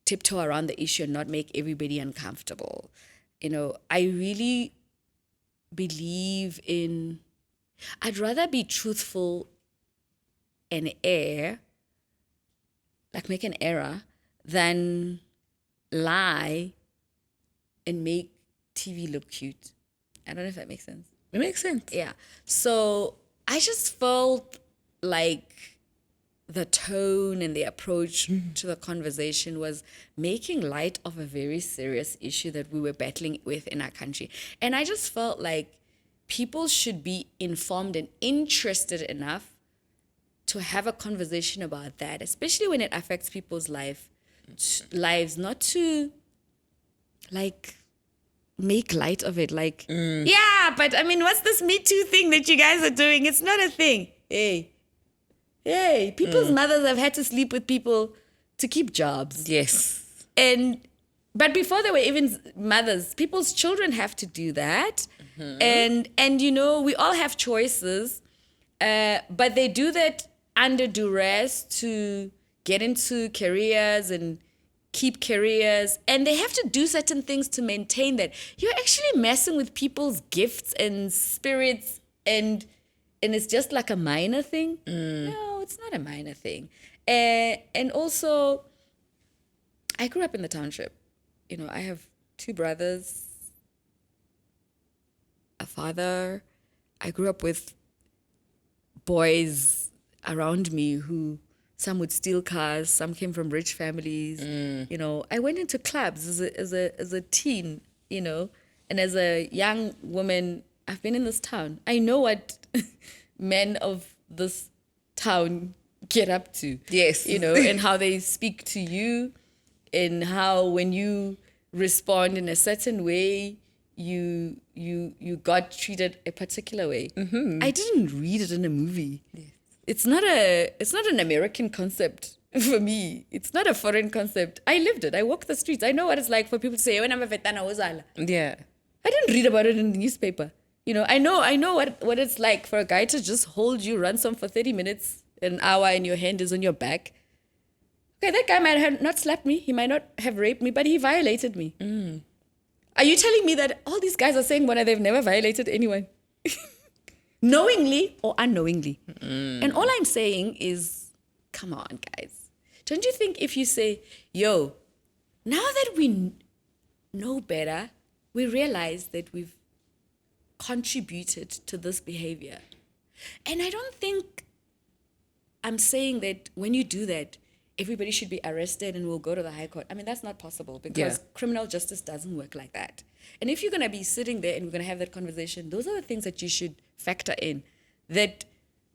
tiptoe around the issue and not make everybody uncomfortable? I really believe in. I'd rather be truthful and make an error, than lie and make TV look cute. I don't know if that makes sense. It makes sense. Yeah. So I just felt like the tone and the approach to the conversation was making light of a very serious issue that we were battling with in our country. And I just felt like people should be informed and interested enough to have a conversation about that, especially when it affects people's lives, not to make light of it. Yeah, but I mean, what's this Me Too thing that you guys are doing? It's not a thing. Hey, people's mothers have had to sleep with people to keep jobs. Yes. But before they were even mothers, people's children have to do that. Mm-hmm. And we all have choices, but they do that under duress to get into careers and keep careers, and they have to do certain things to maintain that. You're actually messing with people's gifts and spirits, and it's just like a minor thing. No, it's not a minor thing. And also, I grew up in the township. I have 2 brothers, a father. I grew up with boys around me who, some would steal cars, some came from rich families. I went into clubs as a teen, and as a young woman, I've been in this town. I know what men of this town get up to. Yes. And how they speak to you, and how when you respond in a certain way, you got treated a particular way. Mm-hmm. I didn't read it in a movie. Yes. It's not an American concept for me. It's not a foreign concept. I lived it. I walked the streets. I know what it's like for people to say, when I'm a vetana uzala. Yeah. I didn't read about it in the newspaper. I know what it's like for a guy to just hold you ransom for 30 minutes, an hour, and your hand is on your back. Okay, that guy might have not slapped me. He might not have raped me, but he violated me. Are you telling me that all these guys are saying they've never violated anyone? Knowingly or unknowingly. And all I'm saying is, come on, guys. Don't you think if you say, yo, now that we know better, we realize that we've contributed to this behavior. And I don't think I'm saying that when you do that, everybody should be arrested and we'll go to the High Court. I mean, that's not possible, because criminal justice doesn't work like that. And if you're going to be sitting there and we're going to have that conversation, those are the things that you should factor in. That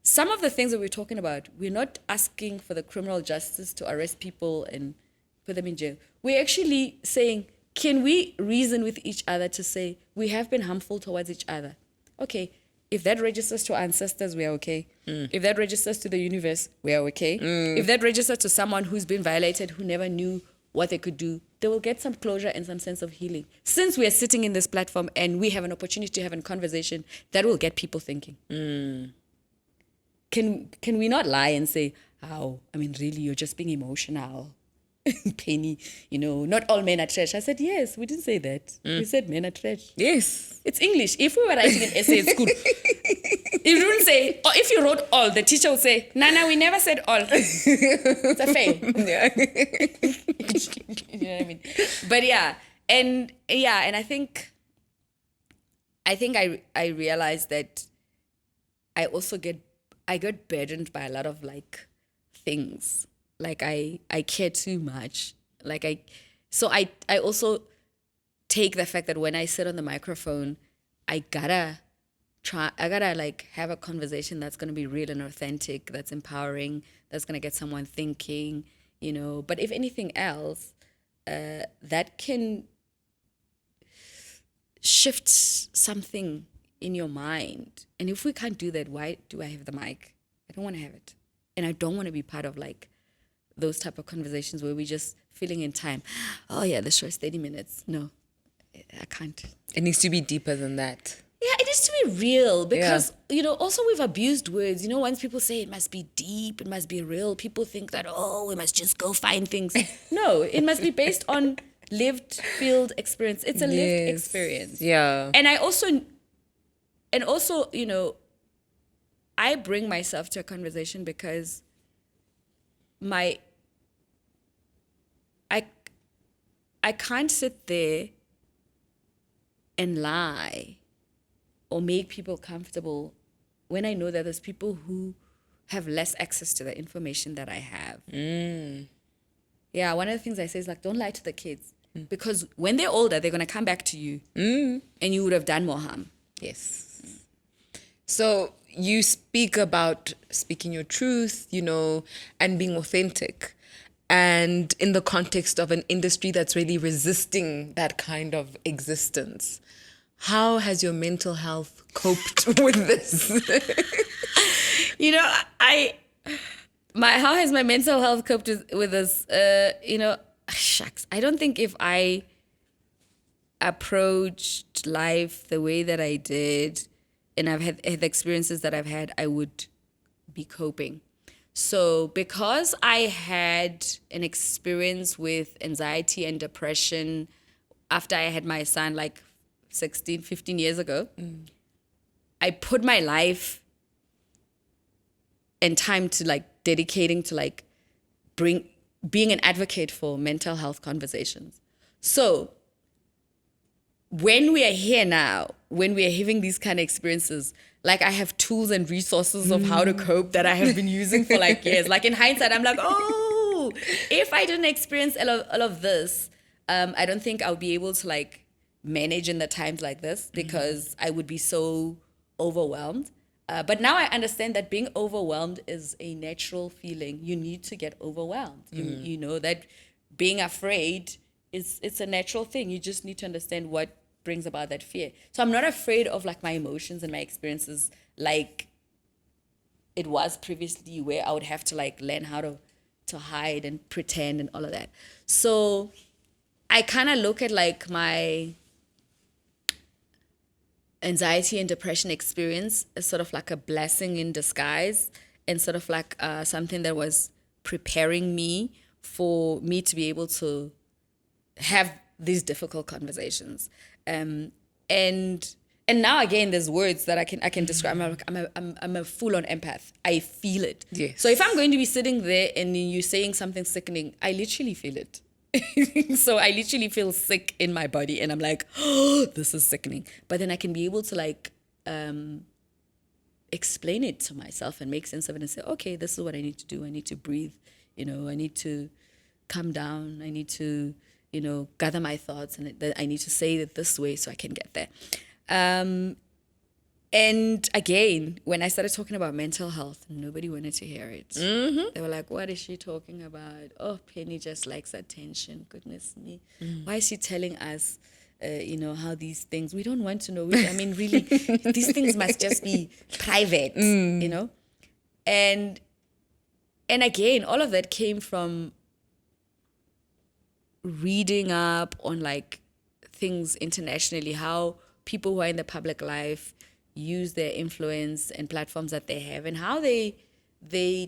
some of the things that we're talking about, we're not asking for the criminal justice to arrest people and put them in jail. We're actually saying, can we reason with each other to say, we have been harmful towards each other? Okay, if that registers to our ancestors, we are okay. If that registers to the universe, we are okay. If that registers to someone who's been violated, who never knew what they could do, they will get some closure and some sense of healing. Since we are sitting in this platform and we have an opportunity to have a conversation, that will get people thinking. Can we not lie and say, oh, I mean, really, you're just being emotional? Penny, not all men are trash. I said, yes, we didn't say that. We said men are trash. Yes. It's English. If we were writing an essay at school, it wouldn't say, or if you wrote all, the teacher would say, Nana, we never said all. It's a fail. Yeah. You know what I mean? But and I think I realized that I also get burdened by a lot of like things. Like I care too much. Like I also take the fact that when I sit on the microphone, I gotta like have a conversation that's gonna be real and authentic, that's empowering, that's gonna get someone thinking, But if anything else, that can shift something in your mind. And if we can't do that, why do I have the mic? I don't want to have it. And I don't want to be part of like those type of conversations where we're just filling in time. Oh yeah, the show is 30 minutes. No, I can't. It needs to be deeper than that. Yeah, it needs to be real because, also we've abused words. Once people say it must be deep, it must be real, people think that, we must just go find things. No, it must be based on lived field experience. It's a lived experience. Yeah. And I also, I bring myself to a conversation because I can't sit there and lie or make people comfortable when I know that there's people who have less access to the information that I have. Yeah, one of the things I say is like, don't lie to the kids. Because when they're older, they're going to come back to you and you would have done more harm. Yes. So you speak about speaking your truth, and being authentic. And in the context of an industry that's really resisting that kind of existence. How has your mental health coped with this? How has my mental health coped with this? Shucks. I don't think if I approached life the way that I did, and I've had the experiences that I've had, I would be coping. So because I had an experience with anxiety and depression after I had my son like 16, 15 years ago, I put my life and time to like dedicating to like being an advocate for mental health conversations. So when we are here now, when we are having these kind of experiences, like I have tools and resources of how to cope that I have been using for like years. Like in hindsight, I'm like, if I didn't experience all of this, I don't think I would be able to like manage in the times like this because I would be so overwhelmed. But now I understand that being overwhelmed is a natural feeling. You need to get overwhelmed. You know that being afraid it's a natural thing. You just need to understand what brings about that fear. So I'm not afraid of like my emotions and my experiences like it was previously where I would have to like learn how to hide and pretend and all of that. So I kind of look at like my anxiety and depression experience as sort of like a blessing in disguise and sort of like something that was preparing me for me to be able to have these difficult conversations. And now again, there's words that I can describe. I'm a full-on empath. I feel it. Yes. So if I'm going to be sitting there and you're saying something sickening, I literally feel it. So I literally feel sick in my body and I'm like, this is sickening. But then I can be able to like explain it to myself and make sense of it and say, okay, this is what I need to do. I need to breathe. I need to calm down. I need to, gather my thoughts and I need to say it this way so I can get there. And again, when I started talking about mental health, nobody wanted to hear it. They were like, what is she talking about? Oh, Penny just likes attention. Goodness me. Why is she telling us, how these things, we don't want to know. I mean, really, these things must just be private, And again, all of that came from reading up on like things internationally, how people who are in the public life use their influence and platforms that they have and how they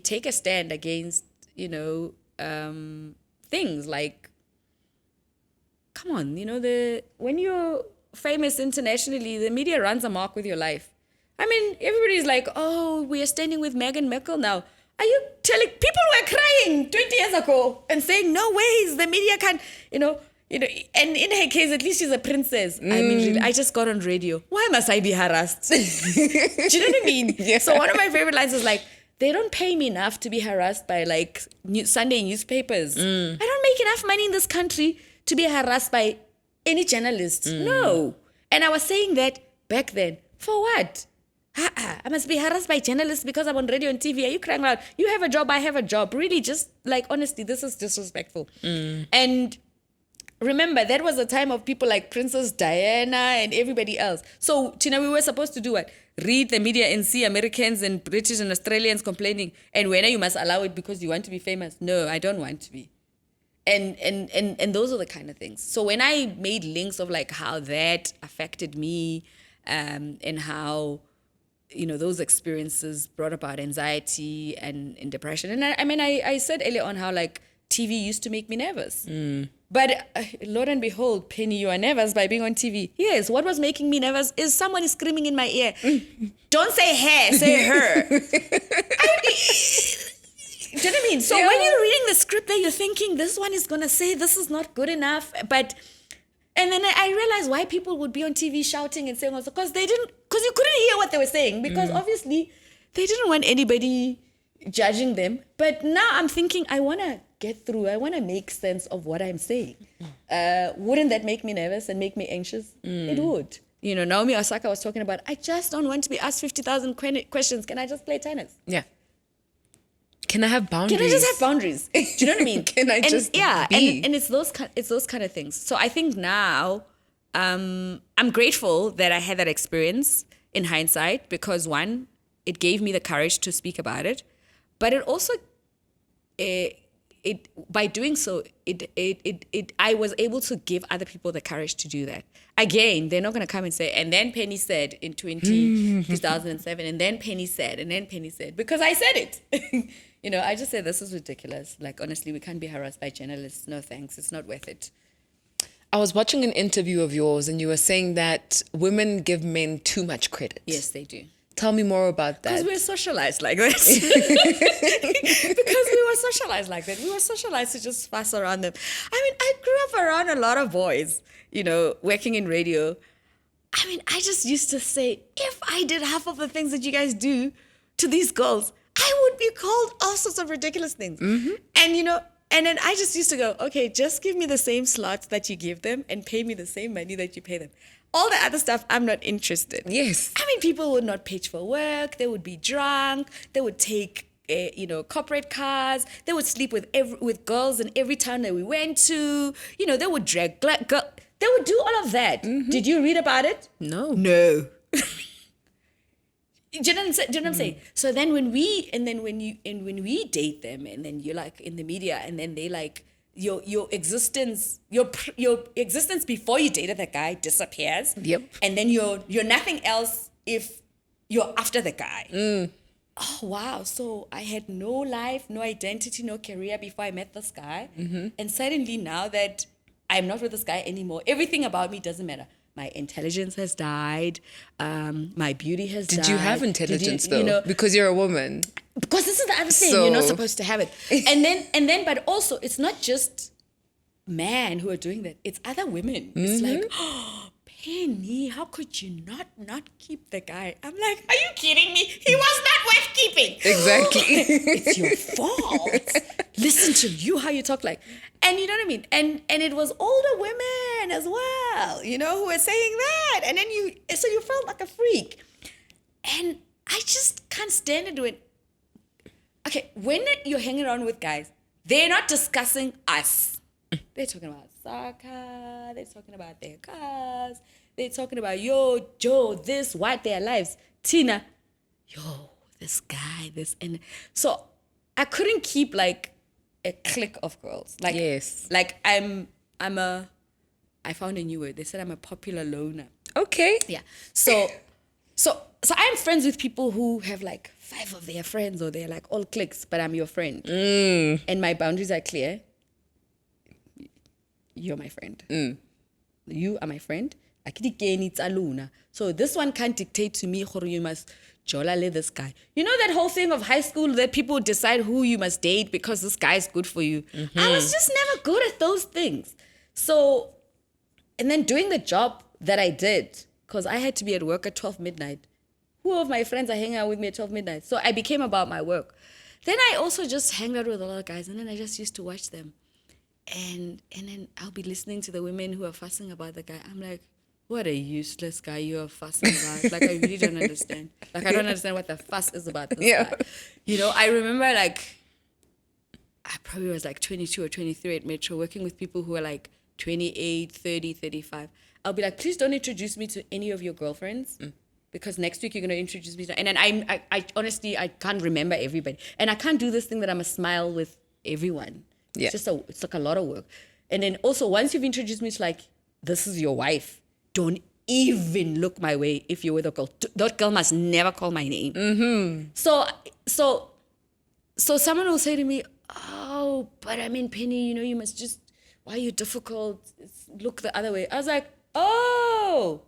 take a stand against, things like, come on, when you're famous internationally, the media runs amok with your life. I mean, everybody's like, oh, we are standing with Meghan Markle now. Are you telling people were crying 20 years ago and saying, no ways, the media can't, and in her case, at least she's a princess. I mean, really, I just got on radio. Why must I be harassed? Do you know what I mean? Yeah. So one of my favorite lines is like, they don't pay me enough to be harassed by like Sunday newspapers. I don't make enough money in this country to be harassed by any journalist. No. And I was saying that back then. For what? I must be harassed by journalists because I'm on radio and TV. Are you crying out? You have a job, I have a job. Really, just like, honestly, this is disrespectful. And remember, that was a time of people like Princess Diana and everybody else. So, Tina, we were supposed to do what? Read the media and see Americans and British and Australians complaining. And when you must allow it because you want to be famous. No, I don't want to be. And those are the kind of things. So when I made links of like how that affected me, and how, those experiences brought about anxiety and depression. And I said earlier on how like TV used to make me nervous. But Lord and behold, Penny, you are nervous by being on TV. Yes, what was making me nervous is someone is screaming in my ear. Don't say her, say her. Do you know what I mean? So when you're reading the script there, you're thinking, this one is going to say this is not good enough. And then I realized why people would be on TV shouting and saying also, because you couldn't hear what they were saying, because obviously they didn't want anybody judging them. But now I'm thinking, I want to get through. I want to make sense of what I'm saying. Wouldn't that make me nervous and make me anxious? It would. Naomi Osaka was talking about, I just don't want to be asked 50,000 questions. Can I just play tennis? Yeah. Can I have boundaries? Can I just have boundaries? Do you know what I mean? Can I just be? And it's those kind of things. So I think now I'm grateful that I had that experience in hindsight, because one, it gave me the courage to speak about it, but it also by doing so, I was able to give other people the courage to do that. Again, they're not going to come and say, and then Penny said in 2007, and then Penny said, because I said it. I just said, this is ridiculous. Like, honestly, we can't be harassed by journalists. No thanks. It's not worth it. I was watching an interview of yours and you were saying that women give men too much credit. Yes, they do. Tell me more about that. Because we're socialized like that. We were socialized to just fuss around them. I mean, I grew up around a lot of boys, working in radio. I mean, I just used to say, if I did half of the things that you guys do to these girls, I would be called all sorts of ridiculous things. And, and then I just used to go, okay, just give me the same slots that you give them and pay me the same money that you pay them. All the other stuff, I'm not interested. Yes. I mean, people would not pitch for work. They would be drunk. They would take, corporate cars. They would sleep with girls in every town that we went to. They would drag. They would do all of that. Did you read about it? No. Do you know what I'm saying? So then when we date them, and then you're like in the media, and then they like, your existence before you dated that guy disappears. Yep. And then you're nothing else if you're after the guy. Oh wow! So I had no life, no identity, no career before I met this guy, and suddenly now that I'm not with this guy anymore, everything about me doesn't matter. My intelligence has died. My beauty has died. Did you have intelligence though? Because you're a woman. Because this is the other thing, you're not supposed to have it. And then, but also, it's not just men who are doing that. It's other women. It's like, oh, Penny, how could you not keep the guy? I'm like, are you kidding me? He was not worth keeping. Exactly. It's your fault. Listen to you, how you talk like. And you know what I mean? And it was older women as well, who were saying that. And then you felt like a freak. And I just can't stand it when, okay, when you're hanging around with guys, they're not discussing us. They're talking about soccer, they're talking about their cars, they're talking about, yo, Joe, this, what, their lives. Tina, yo, this guy, this. And so I couldn't keep like a clique of girls. Like, yes. Like I found a new word. They said I'm a popular loner. Okay. Yeah. So I'm friends with people who have like 5 of their friends, or they're like all cliques, but I'm your friend. And my boundaries are clear. you're my friend. You are my friend. So this one can't dictate to me, you must jolale this guy. You know that whole thing of high school that people decide who you must date because this guy is good for you. I was just never good at those things. So, and then doing the job that I did, because I had to be at work at 12 midnight. Who of my friends are hanging out with me at 12 midnight? So I became about my work. Then I also just hang out with a lot of guys, and then I just used to watch them. And then I'll be listening to the women who are fussing about the guy. I'm like, what a useless guy you are fussing about. Like, I really don't understand. Like, I don't understand what the fuss is about this guy. You know, I remember, like, I probably was like 22 or 23 at Metro, working with people who are like 28, 30, 35. I'll be like, please don't introduce me to any of your girlfriends. Because next week you're going to introduce me to... And then I honestly, I can't remember everybody. And I can't do this thing that I'm a smile with everyone. Yeah. It's like a lot of work. And then also, once you've introduced me to like, this is your wife, don't even look my way if you're with a girl. That girl must never call my name. So someone will say to me, oh, but I mean, Penny, you know, you must just... Why are you difficult? Look the other way. I was like, oh...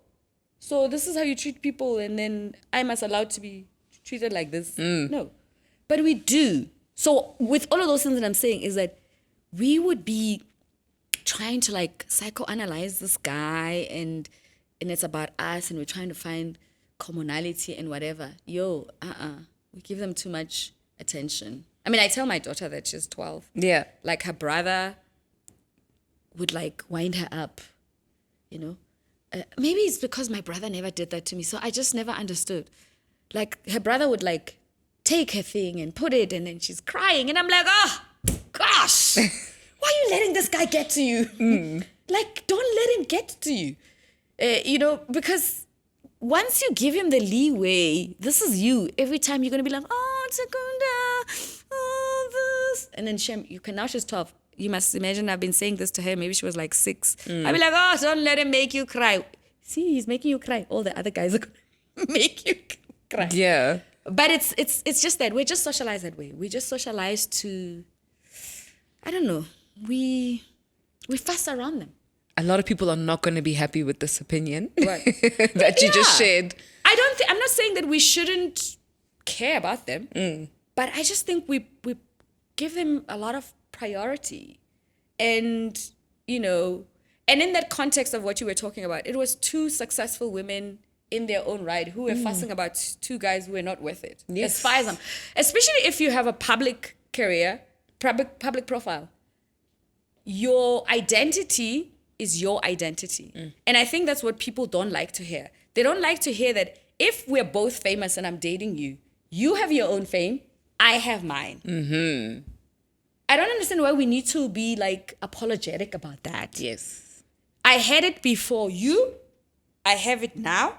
So this is how you treat people, and then I'm as allowed to be treated like this? No. But we do. So with all of those things that I'm saying is that we would be trying to like psychoanalyze this guy, and it's about us, and we're trying to find commonality and whatever. We give them too much attention. I mean, I tell my daughter that she's 12. Yeah. Like her brother would like wind her up, you know? Maybe it's because my brother never did that to me, so I just never understood. Like, her brother would, like, take her thing and put it, and then she's crying, and I'm like, oh, gosh, why are you letting this guy get to you? Like, don't let him get to you. You know, because once you give him the leeway, this is you. Every time you're going to be like, oh, Secunda, oh, this. And then now she's 12. You must imagine I've been saying this to her. Maybe she was like 6. I'd be like, oh, don't let him make you cry. See, he's making you cry. All the other guys are going to make you cry. Yeah. But it's just that we're just socialized that way. We just socialized to, I don't know, we fuss around them. A lot of people are not going to be happy with this opinion Right. that you just shared. I'm not saying that we shouldn't care about them, but I just think we give them a lot of priority. And, you know, and in that context of what you were talking about, it was 2 successful women in their own right who were fussing about 2 guys who were not worth it. Yes. As far as I'm, especially if you have a public career, public profile, your identity is your identity. And I think that's what people don't like to hear. They don't like to hear that if we're both famous and I'm dating you, you have your own fame, I have mine. I don't understand why we need to be like apologetic about that. Yes. I had it before you, I have it now,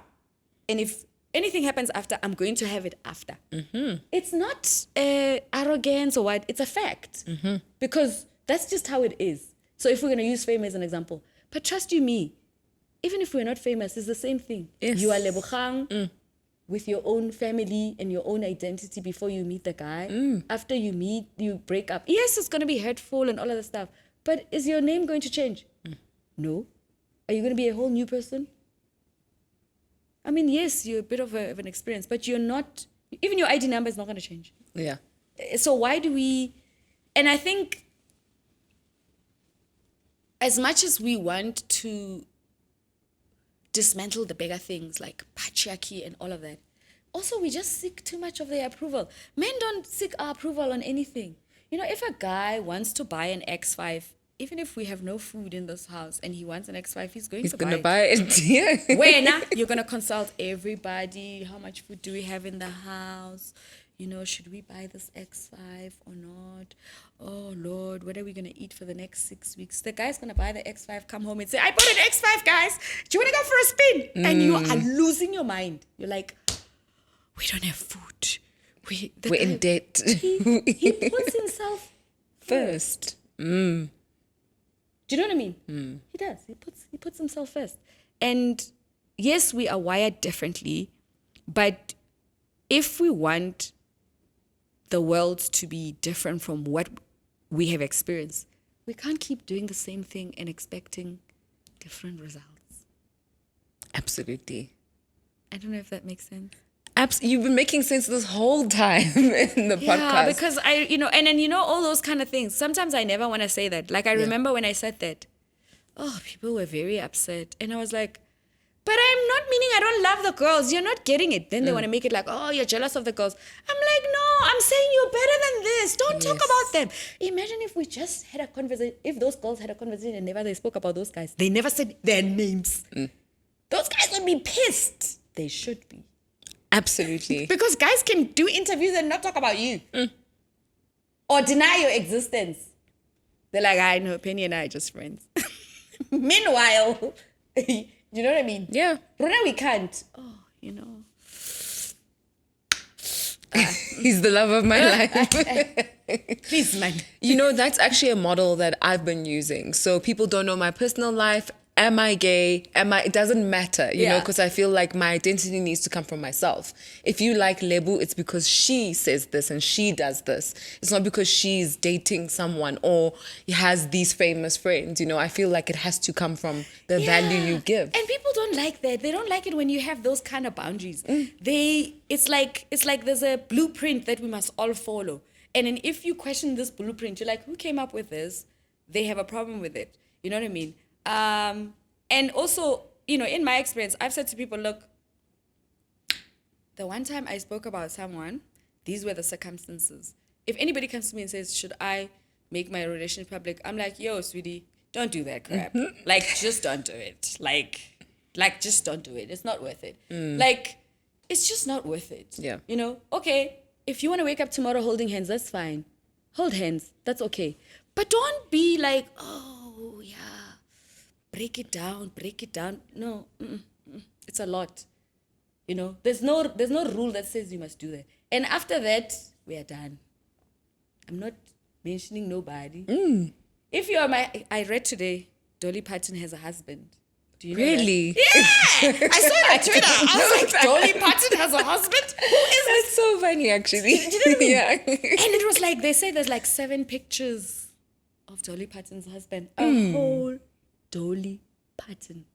and if anything happens after, I'm going to have it after. It's not arrogance or what, it's a fact. Because that's just how it is. So if we're going to use fame as an example, but trust you me, even if we're not famous, it's the same thing. Yes. You are Lebyane with your own family and your own identity before you meet the guy. After you meet, you break up. Yes, it's going to be hurtful and all of that stuff. But is your name going to change? No. Are you going to be a whole new person? I mean, yes, you're a bit of an experience, but you're not, even your ID number is not going to change. Yeah. So why do we, and I think as much as we want to dismantle the bigger things like patriarchy and all of that, also we just seek too much of their approval. Men don't seek our approval on anything. You know, if a guy wants to buy an X5, even if we have no food in this house and he wants an X5, he's going to buy it. Yeah. When you're going to consult everybody. How much food do we have in the house? You know, should we buy this X5 or not? Oh, Lord, what are we going to eat for the next 6 weeks? The guy's going to buy the X5, come home and say, I bought an X5, guys. Do you want to go for a spin? And you are losing your mind. You're like, we don't have food. We're in debt. He puts himself first. Do you know what I mean? He does. He puts himself first. And yes, we are wired differently, but if we want the world to be different from what we have experienced, we can't keep doing the same thing and expecting different results. Absolutely. I don't know if that makes sense. You've been making sense this whole time in the podcast. Yeah, because and then, all those kind of things. Sometimes I never want to say that. Like, I remember when I said that, people were very upset. And I was like, but I'm not meaning I don't love the girls. You're not getting it. Then they want to make it like, you're jealous of the girls. I'm like, no, I'm saying you're better than this. Don't talk about them. Imagine if we just had a conversation, if those girls had a conversation and never they spoke about those guys. They never said their names. Those guys would be pissed. They should be. Absolutely. Because guys can do interviews and not talk about you. Or deny your existence. They're like, I know, Penny and I are just friends. Meanwhile, you know what I mean? Yeah. Rona, we can't. He's the love of my life. Please, man. That's actually a model that I've been using. So people don't know my personal life. Am I gay? It doesn't matter, because I feel like my identity needs to come from myself. If you like Lebo, it's because she says this and she does this. It's not because she's dating someone or has these famous friends. I feel like it has to come from the value you give. And people don't like that. They don't like it when you have those kind of boundaries. It's like there's a blueprint that we must all follow. And then if you question this blueprint, you're like, who came up with this? They have a problem with it. You know what I mean? And also, in my experience, I've said to people, look, the one time I spoke about someone, these were the circumstances. If anybody comes to me and says, should I make my relationship public? I'm like, yo, sweetie, don't do that crap. Like, just don't do it. Like, just don't do it. It's not worth it. Like, it's just not worth it. Yeah. Okay, if you want to wake up tomorrow holding hands, that's fine. Hold hands. That's okay. But don't be like, oh, yeah. Break it down. No, it's a lot. There's no rule that says you must do that. And after that, we are done. I'm not mentioning nobody. If you are I read today, Dolly Parton has a husband. Do you know Really? that? Yeah! I saw it on Twitter. I was like, Dolly Parton has a husband? Who is this? That's so funny, actually. Do you know what I mean? Yeah. And it was like, they say there's like 7 pictures of Dolly Parton's husband. A whole Dolly Parton.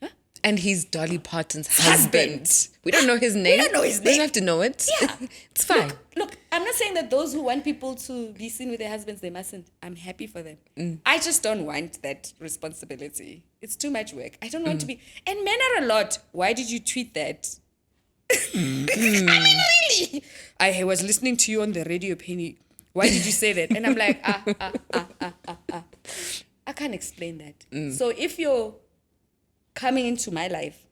Huh? And he's Dolly Parton's husband. We don't know his name. We don't know his We name. don't have to know it. Yeah. It's fine. Look, I'm not saying that those who want people to be seen with their husbands, they mustn't. I'm happy for them. I just don't want that responsibility. It's too much work. I don't want to be. And men are a lot. Why did you tweet that? I mean, really? I was listening to you on the radio, Penny. Why did you say that? And I'm like, I can't explain that. So if you're coming into my life,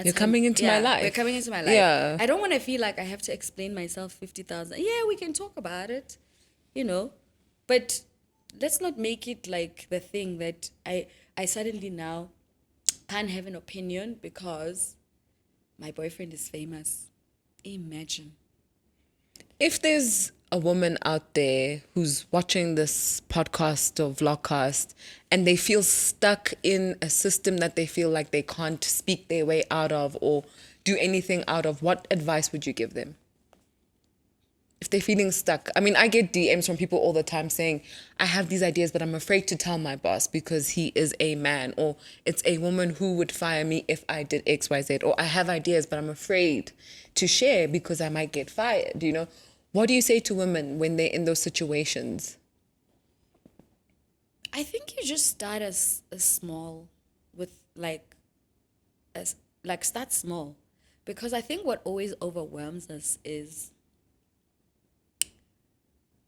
You're coming into my life. We're coming into my life. Yeah. I don't want to feel like I have to explain myself 50,000. Yeah, we can talk about it, but let's not make it like the thing that I suddenly now can't have an opinion because my boyfriend is famous. Imagine. If there's a woman out there who's watching this podcast or vlogcast and they feel stuck in a system that they feel like they can't speak their way out of or do anything out of, what advice would you give them? If they're feeling stuck. I mean, I get DMs from people all the time saying, I have these ideas, but I'm afraid to tell my boss because he is a man, or it's a woman who would fire me if I did X, Y, Z, or I have ideas, but I'm afraid to share because I might get fired, What do you say to women when they're in those situations? I think you just start as small with start small, because I think what always overwhelms us is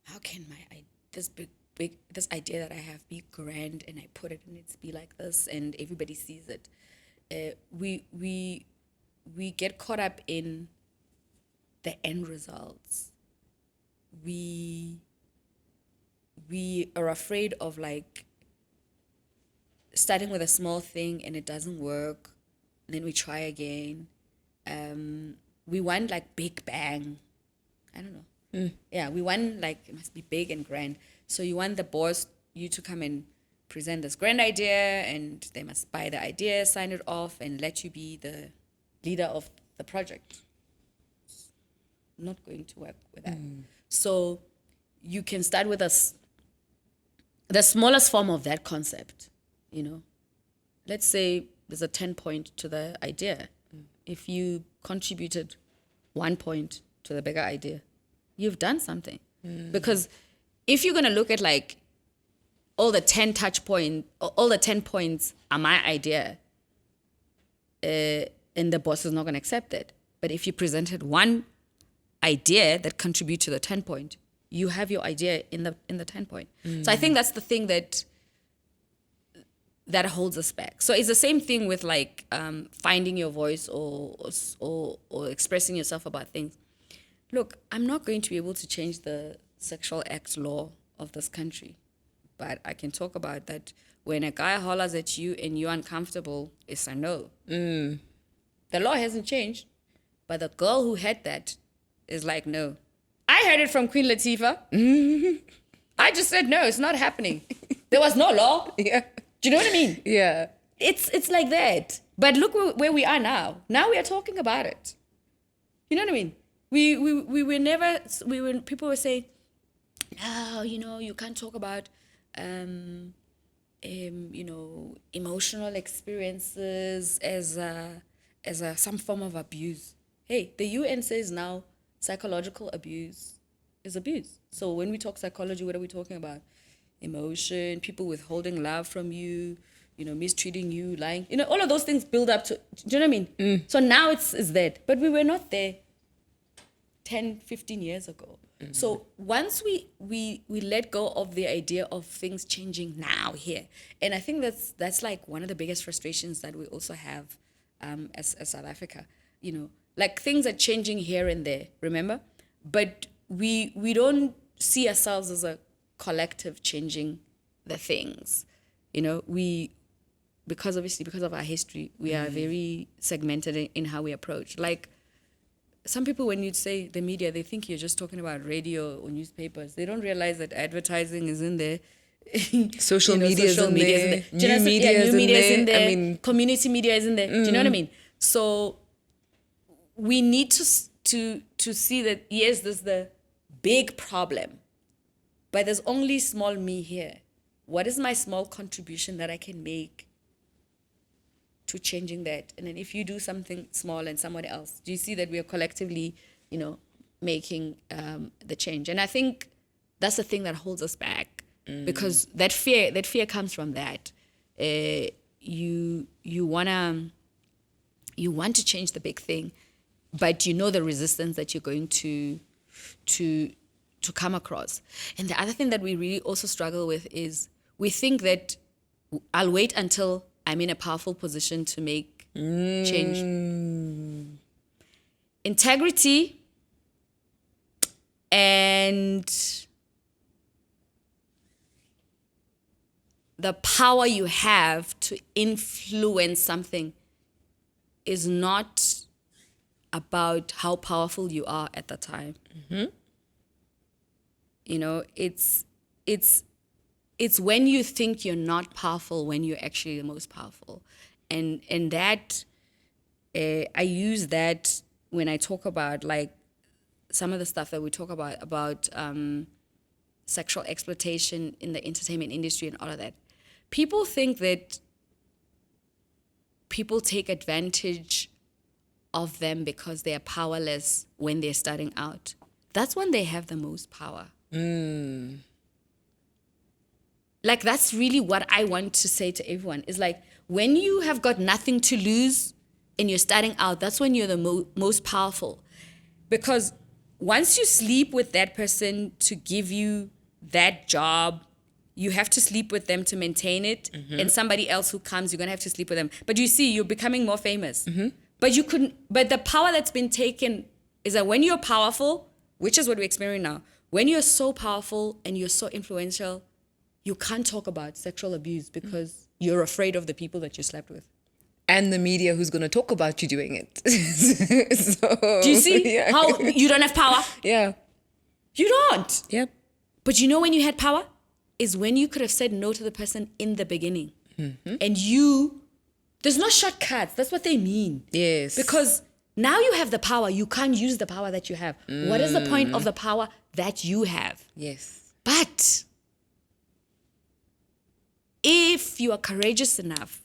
how can this idea that I have be grand and I put it and it's be like this and everybody sees it. We get caught up in the end results. We are afraid of starting with a small thing and it doesn't work, and then we try again. We want big bang. I don't know. Yeah, we want it must be big and grand. So you want the boss, you to come and present this grand idea, and they must buy the idea, sign it off, and let you be the leader of the project. It's not going to work with that. So you can start with the smallest form of that concept, you know, let's say there's a 10 point to the idea. If you contributed 1 point to the bigger idea, you've done something. Because if you're going to look at like all the 10 touch points, all the 10 points are my idea, and the boss is not going to accept it. But if you presented one idea that contributes to the 10 point, you have your idea in the 10 point. So I think that's the thing that holds us back. So it's the same thing with like finding your voice or expressing yourself about things. Look, I'm not going to be able to change the sexual act law of this country, but I can talk about that when a guy hollers at you and you're uncomfortable, it's a no. The law hasn't changed, but the girl who had that is like, no. I heard it from Queen Latifah. I just said, no, it's not happening. There was no law. Yeah. Do you know what I mean? Yeah. It's like that. But look where we are now. Now we are talking about it. You know what I mean? We were never, people were saying, no, you know, you can't talk about, you know, emotional experiences as some form of abuse. Hey, the UN says now psychological abuse is abuse. So when we talk psychology, what are we talking about? Emotion, people withholding love from you, you know, mistreating you, lying, you know, all of those things build up to, do you know what I mean? So now it's that, but we were not there 10, 15 years ago. So once we let go of the idea of things changing now here, and I think that's like one of the biggest frustrations that we also have as South Africa, you know, like things are changing here and there, remember? But we don't see ourselves as a collective changing the things, you know, because of our history, we are very segmented in how we approach. Like some people, when you say the media, they think you're just talking about radio or newspapers. They don't realize that advertising is in there. Social media is in there. New media is in there. I mean, community media is in there. Do you know what I mean? So we need to see that, yes, there's the big problem, but there's only small me here. What is my small contribution that I can make to changing that? And then if you do something small and someone else, do you see that we are collectively, you know, making the change? And I think that's the thing that holds us back, because that fear comes from that. You want to change the big thing, but you know the resistance that you're going to come across. And the other thing that we really also struggle with is we think that I'll wait until I'm in a powerful position to make change. Integrity and the power you have to influence something is not about how powerful you are at the time. You know, it's when you think you're not powerful when you're actually the most powerful. And that, I use that when I talk about like some of the stuff that we talk about sexual exploitation in the entertainment industry and all of that. People think that people take advantage of them because they are powerless when they're starting out. That's when they have the most power. Like, that's really what I want to say to everyone, is like, when you have got nothing to lose and you're starting out, that's when you're the most powerful. Because once you sleep with that person to give you that job, you have to sleep with them to maintain it. And somebody else who comes, you're going to have to sleep with them. But you see, you're becoming more famous. But the power that's been taken is that when you're powerful, which is what we're experiencing now, when you're so powerful and you're so influential, you can't talk about sexual abuse because you're afraid of the people that you slept with. And the media who's going to talk about you doing it. So, do you see how you don't have power? Yeah. You don't. Yep. But you know when you had power? Is when you could have said no to the person in the beginning. And there's no shortcuts. That's what they mean. Yes. Because now you have the power. You can't use the power that you have. What is the point of the power that you have? Yes. But if you are courageous enough,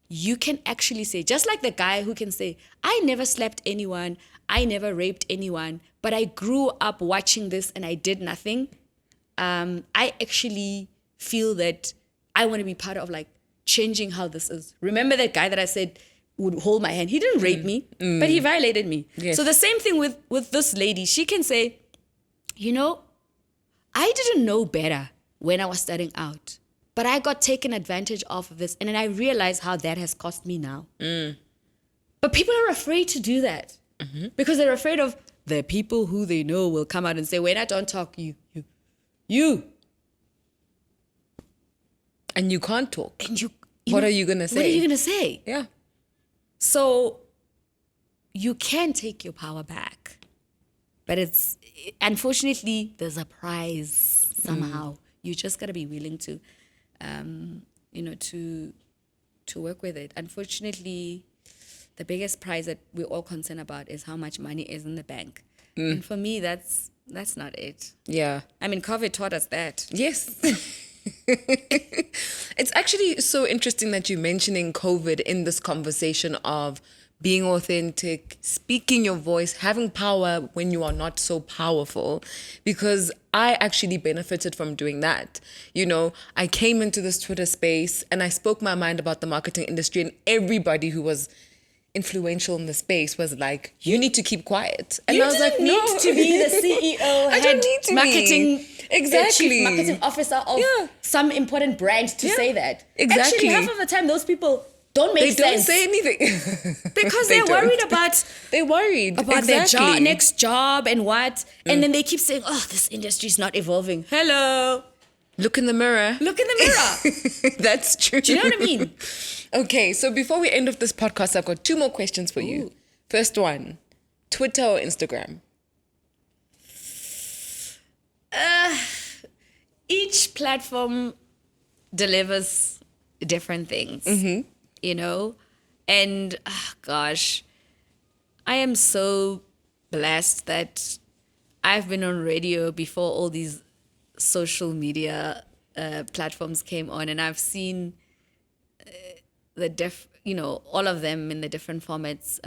you can actually say, just like the guy who can say, I never slapped anyone, I never raped anyone, but I grew up watching this and I did nothing. I actually feel that I want to be part of like changing how this is. Remember that guy that I said would hold my hand? He didn't rape me, but he violated me. Yes. So the same thing with this lady. She can say, you know, I didn't know better when I was starting out, but I got taken advantage of this. And then I realized how that has cost me now. But people are afraid to do that because they're afraid of the people who they know will come out and say, when I don't talk, you. And you can't talk. And What are you going to say? What are you going to say? Yeah. So you can take your power back. But unfortunately, there's a prize somehow. You just got to be willing to, to work with it. Unfortunately, the biggest prize that we're all concerned about is how much money is in the bank. And for me, that's not it. Yeah. I mean, COVID taught us that. Yes. It's actually so interesting that you're mentioning COVID in this conversation of being authentic, speaking your voice, having power when you are not so powerful, because I actually benefited from doing that. You know, I came into this Twitter space and I spoke my mind about the marketing industry, and everybody who was influential in the space was like, you need to keep quiet. And You I was didn't like, need no. to be the CEO, I don't need to marketing, be. Exactly. chief marketing officer of some important brand to say that. Exactly. Actually, half of the time, those people don't make They sense. don't say anything. Because They they're worried don't. about They're worried their job, exactly. next job and what. And then they keep saying, oh, this industry is not evolving. Hello. Look in the mirror. Look in the mirror. That's true. Do you know what I mean? Okay, so before we end off this podcast, I've got 2 more questions for you. First one, Twitter or Instagram? Each platform delivers different things, you know? And gosh, I am so blessed that I've been on radio before all these social media platforms came on, and I've seen all of them in the different formats,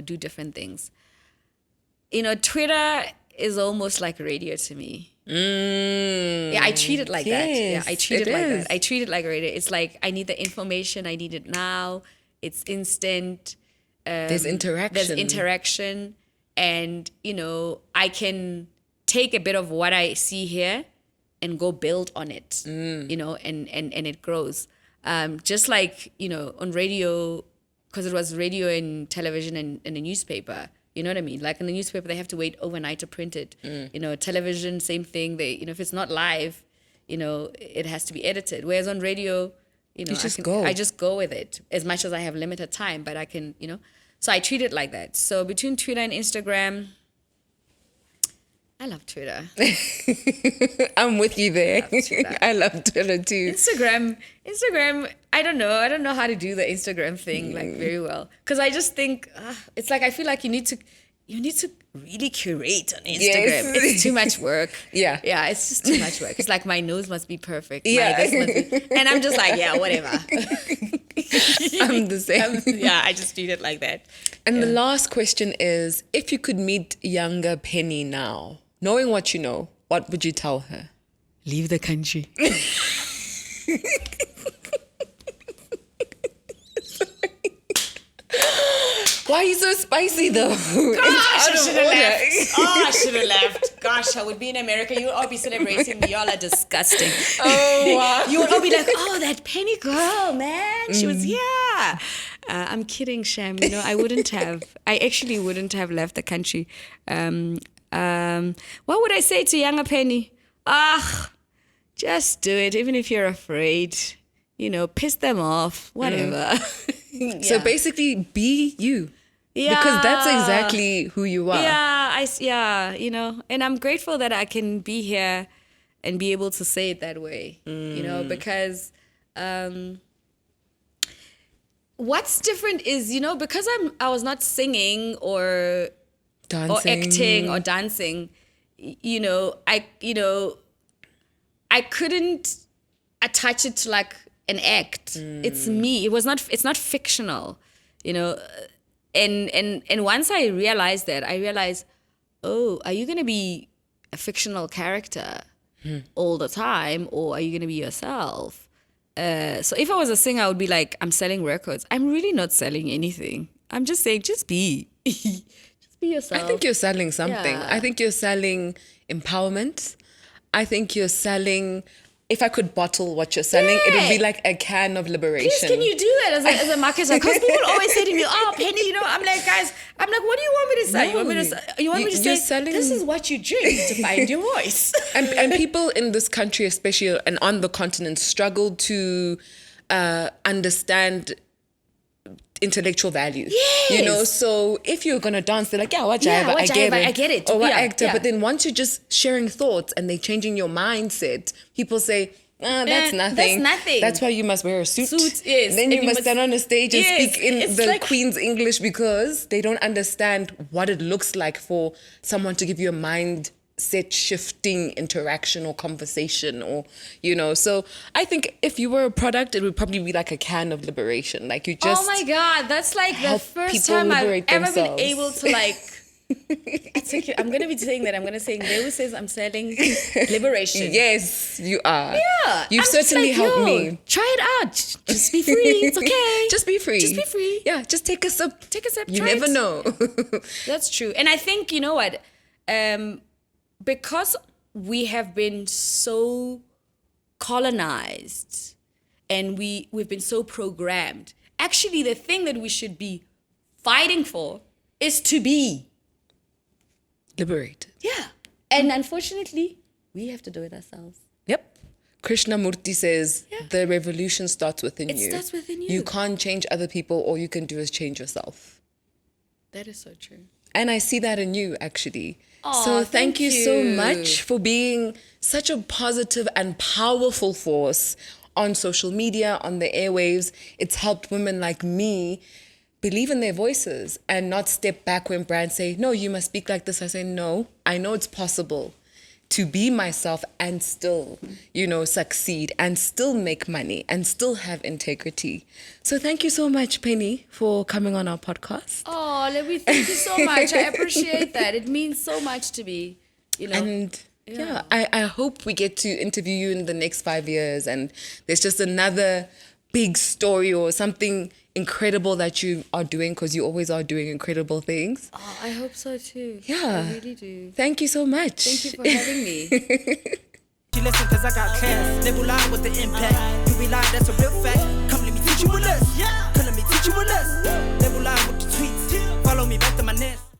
do different things. You know, Twitter is almost like radio to me. Yeah, I treat it like that. Yeah, I treat it like that. I treat it like radio. It's like I need the information. I need it now. It's instant. There's interaction. And, I can take a bit of what I see here and go build on it, and it grows. Just like, on radio, because it was radio and television and a newspaper. You know what I mean? Like in the newspaper, they have to wait overnight to print it. Television, same thing. They, if it's not live, it has to be edited. Whereas on radio, I just go with it as much as I have limited time, but I can, so I treat it like that. So between Twitter and Instagram, I love Twitter. I'm with you there. I love Twitter too. Instagram, I don't know how to do the Instagram thing like very well. Because I just think, it's like, I feel like you need to really curate on Instagram. Yes. It's too much work. Yeah, it's just too much work. It's like my nose must be perfect. Yeah. And I'm just like, yeah, whatever. I'm the same. I just treat it like that. And the last question is, if you could meet younger Penny now, knowing what you know, what would you tell her? Leave the country. Why are you so spicy though? I should have left. Gosh, I would be in America. You would all be celebrating me. Y'all are disgusting. Oh, wow. You would all be like, oh, that Penny girl, man. She was, I'm kidding, Sham. I actually wouldn't have left the country. What would I say to younger Penny? Just do it, even if you're afraid. Piss them off, whatever. So basically, be you. Yeah. Because that's exactly who you are. And I'm grateful that I can be here and be able to say it that way, because what's different is, because I was not singing or acting or dancing, I couldn't attach it to like an act. It's me. It's not fictional, you know. And once I realized that, I realized, oh, are you going to be a fictional character all the time, or are you going to be yourself? So if I was a singer, I would be like, I'm selling records. I'm really not selling anything. I'm just saying, just be. Just be yourself. I think you're selling something. Yeah. I think you're selling empowerment. I think you're selling... If I could bottle what you're selling, it would be like a can of liberation. Please, can you do that as a marketer? Because people always say to me, oh, Penny, you know, I'm like, guys, I'm like, what do you want me to say? No. You want me to say, selling... this is what you drink to find your voice. and people in this country, especially and on the continent, struggle to understand intellectual value. Yes. You know, so if you're gonna dance, they're like, yeah, what jive, I get it. Or what actor. But then once you're just sharing thoughts and they're changing your mindset, people say, that's nothing. That's nothing. That's why you must wear a suit. Yes. Then you must stand on a stage and Yes. speak in It's the like... Queen's English, because they don't understand what it looks like for someone to give you a mindset shifting interaction or conversation, or, you know. So I think if you were a product, it would probably be like a can of liberation. Like you just... Oh my God, that's like the help first people time I've liberate ever themselves. been able to like... I'm going to be saying that. I'm going to say, Lebo says I'm selling liberation. Yes, you are. Yeah. You've I'm just certainly like, helped yo, me. Try it out. Just be free. It's okay. Just be free. Just be free. Yeah, just take a sip. Take a sip. You try never it. know. That's true. And I think, you know what? Because we have been so colonized and we've been so programmed, actually the thing that we should be fighting for is to be Liberated. Yeah. And unfortunately, we have to do it ourselves. Yep. Krishnamurti says the revolution starts within you. It starts within you. You can't change other people. All you can do is change yourself. That is so true. And I see that in you, actually. Aw, so thank you so you. much for being such a positive and powerful force on social media, on the airwaves. It's helped women like me believe in their voices and not step back when brands say, no, you must speak like this. I say, no, I know it's possible to be myself and still, you know, succeed and still make money and still have integrity. So thank you so much, Penny, for coming on our podcast. Oh, Lebyane, thank you so much. I appreciate that. It means so much to me, you know. And I hope we get to interview you in the next 5 years and there's just another big story or something incredible that you are doing, because you always are doing incredible things. Oh, I hope so too. Yeah. I really do. Thank you so much. Thank you for having me. You listen cause I got class. Lebyane with the impact. You be lying, that's a real fact. Come let me teach you a lesson. Come let me teach you a lesson. Lebyane with the tweets. Follow me back to my nest.